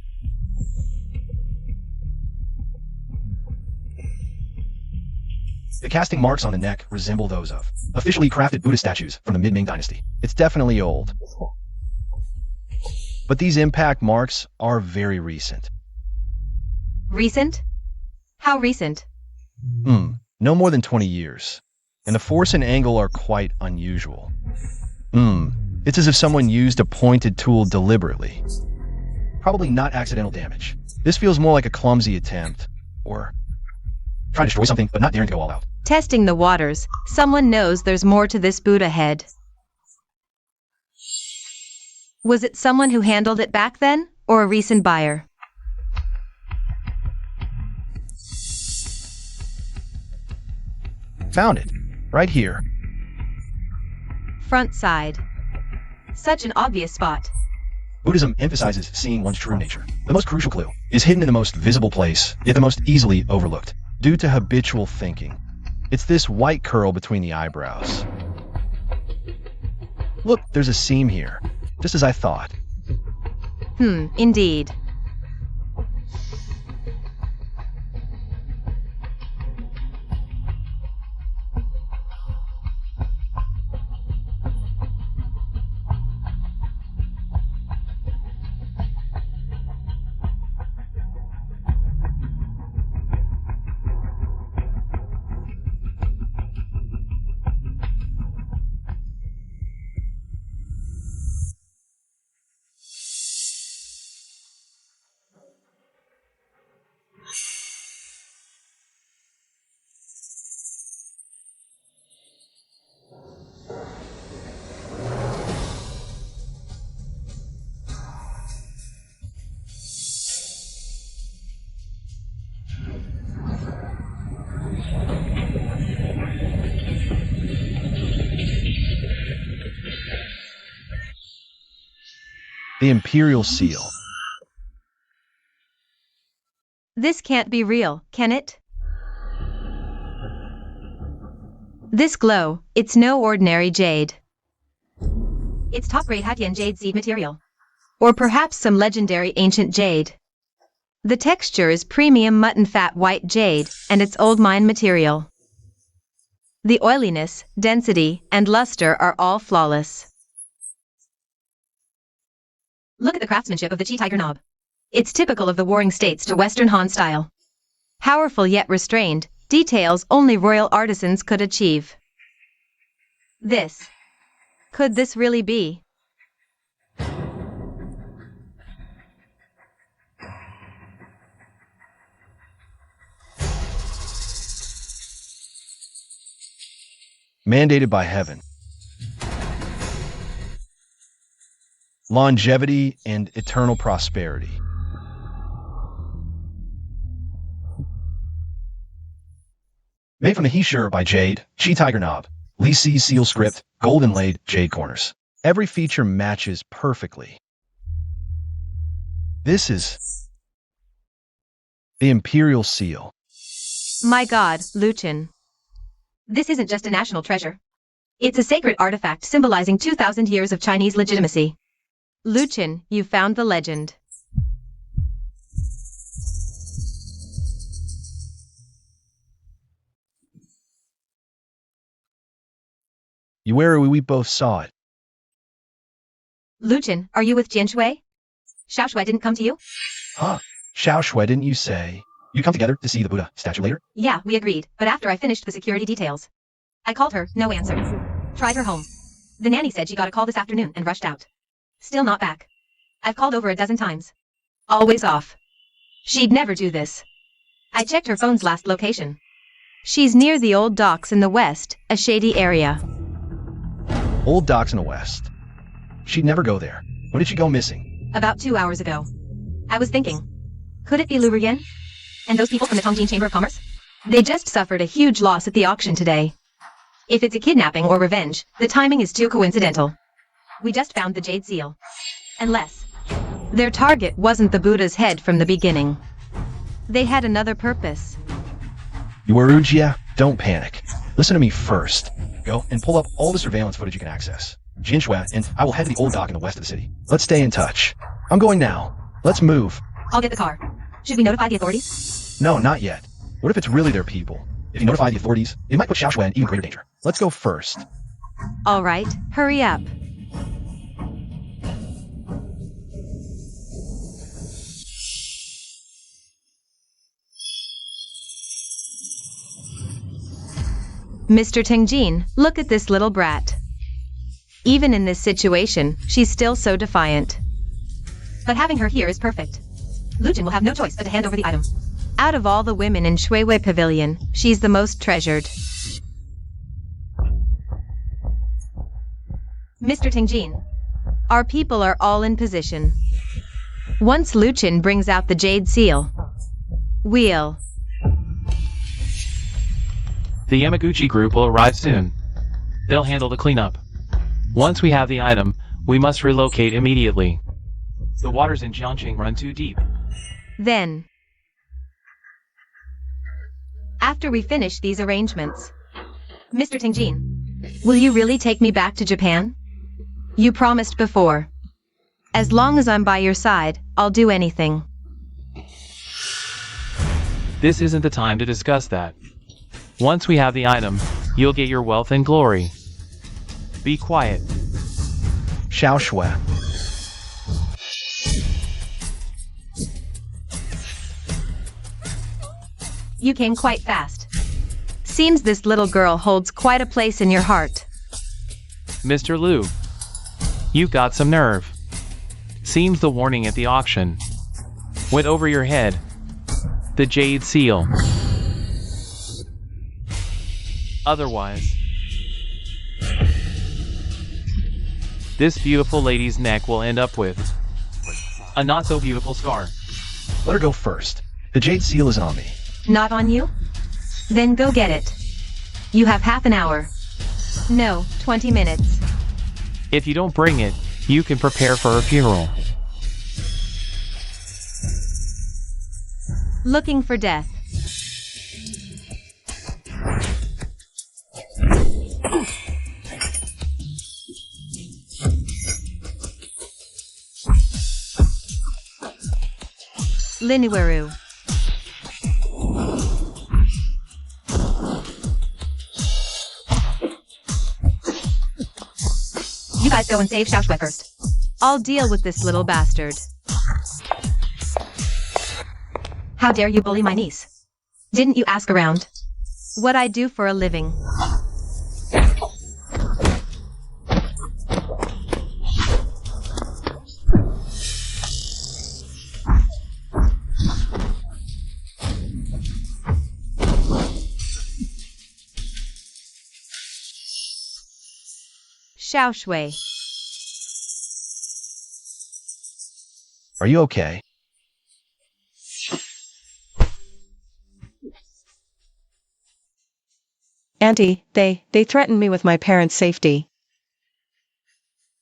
The casting marks on the neck resemble those of officially crafted Buddha statues from the mid-Ming dynasty. It's definitely old. But these impact marks are very recent. Recent? How recent? No more than 20 years. And the force and angle are quite unusual. It's as if someone used a pointed tool deliberately. Probably not accidental damage. This feels more like a clumsy attempt, or trying to destroy something but not daring to go all out. Testing the waters. Someone knows there's more to this boot ahead. Was it someone who handled it back then, or a recent buyer? Found it. Right here. Front side. Such an obvious spot. Buddhism emphasizes seeing one's true nature. The most crucial clue is hidden in the most visible place, yet the most easily overlooked, due to habitual thinking. It's this white curl between the eyebrows. Look, there's a seam here, just as I thought. Indeed. The Imperial Seal. This can't be real, can it? This glow, it's no ordinary jade. It's top-grade Hattian jade seed material. Or perhaps some legendary ancient jade. The texture is premium mutton fat white jade, and it's old mine material. The oiliness, density, and luster are all flawless. Look at the craftsmanship of the Chi tiger knob. It's typical of the Warring States to Western Han style. Powerful yet restrained, details only royal artisans could achieve. Could this really be? Mandated by heaven. Longevity and eternal prosperity. Made from the He-Sure by Jade, Chi Tiger Knob, Lee C seal script, gold inlaid jade corners. Every feature matches perfectly. This is the Imperial Seal. My God, Luchin. This isn't just a national treasure. It's a sacred artifact symbolizing 2,000 years of Chinese legitimacy. Luchin, you found the legend. We both saw it. Luchin, are you with Jian Shui? Xiao Shui didn't come to you? Huh. Xiao Shui, didn't you say? You come together to see the Buddha statue later? Yeah, we agreed, but after I finished the security details. I called her, no answer. Tried her home. The nanny said she got a call this afternoon and rushed out. Still not back. I've called over a dozen times. Always off. She'd never do this. I checked her phone's last location. She's near the old docks in the west, a shady area. Old docks in the west. She'd never go there. When did she go missing? About 2 hours ago. I was thinking, could it be Lu Ruyan? And those people from the Tongjin Chamber of Commerce? They just suffered a huge loss at the auction today. If it's a kidnapping or revenge, the timing is too coincidental. We just found the jade seal. Unless their target wasn't the Buddha's head from the beginning. They had another purpose. Yuarujia, don't panic. Listen to me first. Go and pull up all the surveillance footage you can access. Jian Shui and I will head to the old dock in the west of the city. Let's stay in touch. I'm going now. Let's move. I'll get the car. Should we notify the authorities? No, not yet. What if it's really their people? If you notify the authorities, it might put Xiao Shui in even greater danger. Let's go first. All right, hurry up. Mr. Tingjin, look at this little brat. Even in this situation, she's still so defiant. But having her here is perfect. Luchin will have no choice but to hand over the item. Out of all the women in Shuiwei Pavilion, she's the most treasured. Mr. Tingjin, our people are all in position. Once Luchin brings out the Jade seal, we'll... The Yamaguchi group will arrive soon. They'll handle the cleanup. Once we have the item, we must relocate immediately. The waters in Jiangqing run too deep. Then, after we finish these arrangements, Mr. Tingjin, will you really take me back to Japan? You promised before. As long as I'm by your side, I'll do anything. This isn't the time to discuss that. Once we have the item, you'll get your wealth and glory. Be quiet. Xiao Shui. You came quite fast. Seems this little girl holds quite a place in your heart. Mr. Liu, you've got some nerve. Seems the warning at the auction went over your head. The Jade seal. Otherwise, this beautiful lady's neck will end up with a not-so-beautiful scar. Let her go first. The Jade seal is on me. Not on you? Then go get it. You have half an hour. No, 20 minutes. If you don't bring it, you can prepare for her funeral. Looking for death. Linueru. You guys go and save Xiaoshui first. I'll deal with this little bastard. How dare you bully my niece? Didn't you ask around what I do for a living? Xiaoshui. Are you okay? Auntie, they threatened me with my parents' safety.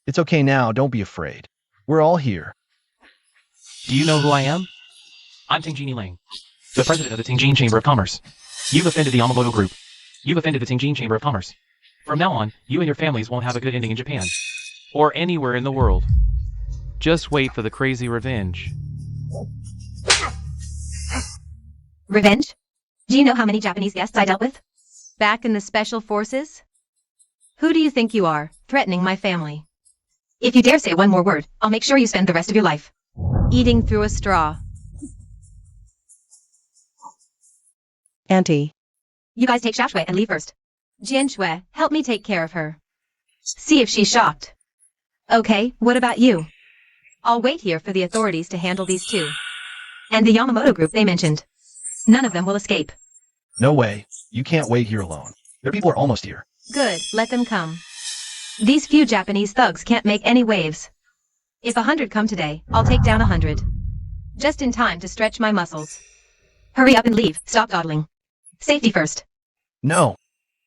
It's okay now, don't be afraid. We're all here. Do you know who I am? I'm Tingjin Ling, the president of the Tingjin Chamber of Commerce. You've offended the Yamamoto Group. You've offended the Tingjin Chamber of Commerce. From now on, you and your families won't have a good ending in Japan. Or anywhere in the world. Just wait for the crazy revenge. Revenge? Do you know how many Japanese guests I dealt with? Back in the special forces? Who do you think you are, threatening my family? If you dare say one more word, I'll make sure you spend the rest of your life eating through a straw. Auntie. You guys take Xiaoshui and leave first. Jianshui, help me take care of her. See if she's shocked. Okay, what about you? I'll wait here for the authorities to handle these two. And the Yamamoto group they mentioned. None of them will escape. No way. You can't wait here alone. Their people are almost here. Good, let them come. These few Japanese thugs can't make any waves. If 100 come today, I'll take down 100. Just in time to stretch my muscles. Hurry up and leave, stop dawdling. Safety first. No.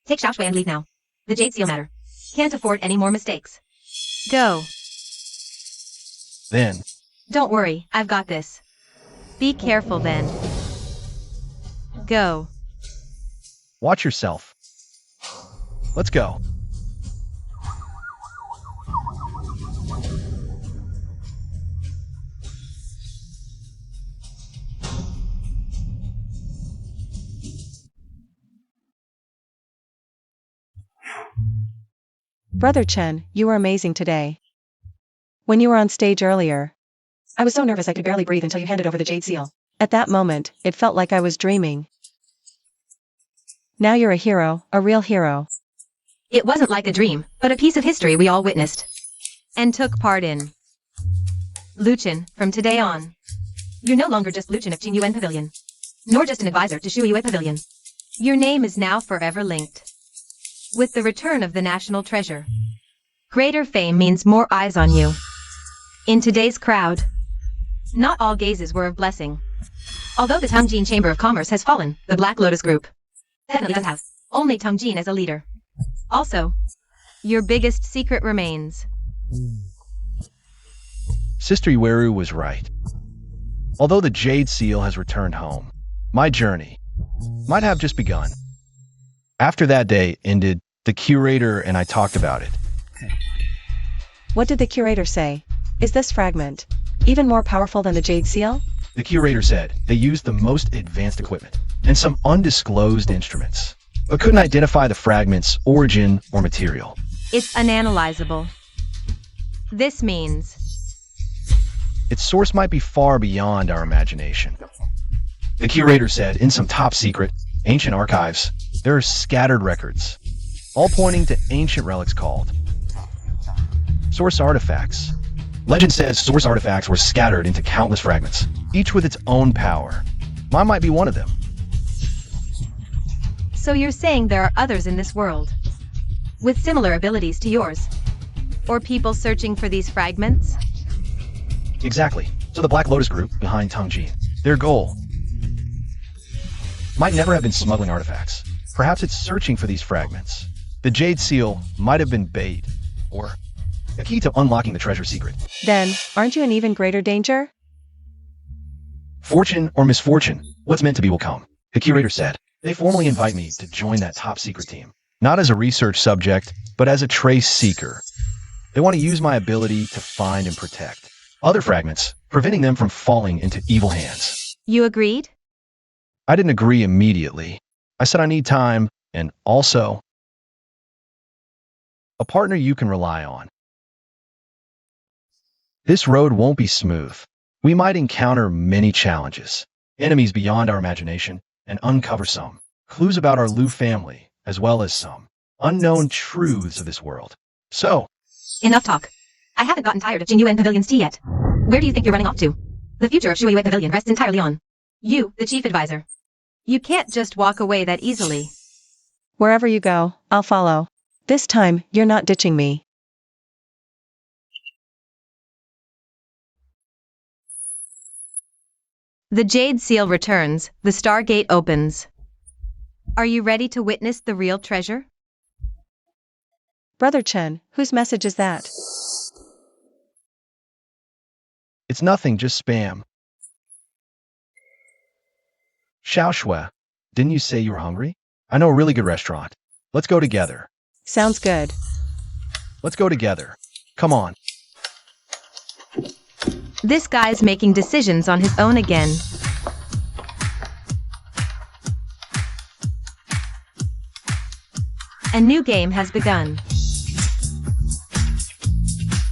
Take Xiaoshui and leave now. The Jade seal matter. Can't afford any more mistakes. Go. Then. Don't worry, I've got this. Be careful then. Go. Watch yourself. Let's go. Brother Chen, you were amazing today. When you were on stage earlier, I was so nervous I could barely breathe until you handed over the Jade seal. At that moment, it felt like I was dreaming. Now you're a hero, a real hero. It wasn't like a dream, but a piece of history we all witnessed and took part in. Luchin, from today on, you're no longer just Luchin of Qingyuan Pavilion, nor just an advisor to Shuiyue Pavilion. Your name is now forever linked with the return of the national treasure. Greater fame means more eyes on you. In today's crowd, not all gazes were of blessing. Although the Tongjin Chamber of Commerce has fallen, the Black Lotus Group definitely does have only Tongjin as a leader. Also, your biggest secret remains. Sister Iweru was right. Although the Jade Seal has returned home, my journey might have just begun. After that day ended, the curator and I talked about it. What did the curator say? Is this fragment even more powerful than the Jade Seal? The curator said they used the most advanced equipment and some undisclosed instruments, but couldn't identify the fragment's origin or material. It's unanalyzable. This means Its source might be far beyond our imagination. The curator said in some top secret, ancient archives, there are scattered records, all pointing to ancient relics called source artifacts. Legend says source artifacts were scattered into countless fragments, each with its own power. Mine might be one of them. So you're saying there are others in this world with similar abilities to yours? Or people searching for these fragments? Exactly. So the Black Lotus Group behind Tongjin, their goal might never have been smuggling artifacts. Perhaps it's searching for these fragments. The Jade Seal might have been bait, or a key to unlocking the treasure secret. Then, aren't you in even greater danger? Fortune or misfortune, what's meant to be will come. The curator said they formally invite me to join that top secret team, not as a research subject, but as a trace seeker. They want to use my ability to find and protect other fragments, preventing them from falling into evil hands. You agreed? I didn't agree immediately. I said I need time, and also a partner you can rely on. This road won't be smooth. We might encounter many challenges, enemies beyond our imagination, and uncover some clues about our Lu family, as well as some unknown truths of this world. So, Enough talk. I haven't gotten tired of Qingyuan Pavilion's tea yet. Where do you think you're running off to? The future of Shuiyue Pavilion rests entirely on you, the chief advisor. You can't just walk away that easily. Wherever you go, I'll follow. This time, you're not ditching me. The Jade Seal returns, the Stargate opens. Are you ready to witness the real treasure? Brother Chen, whose message is that? it's nothing, just spam. Xiaoshui, didn't you say you were hungry? I know a really good restaurant. Let's go together. Sounds good. Let's go together. Come on. This guy's making decisions on his own again. A new game has begun.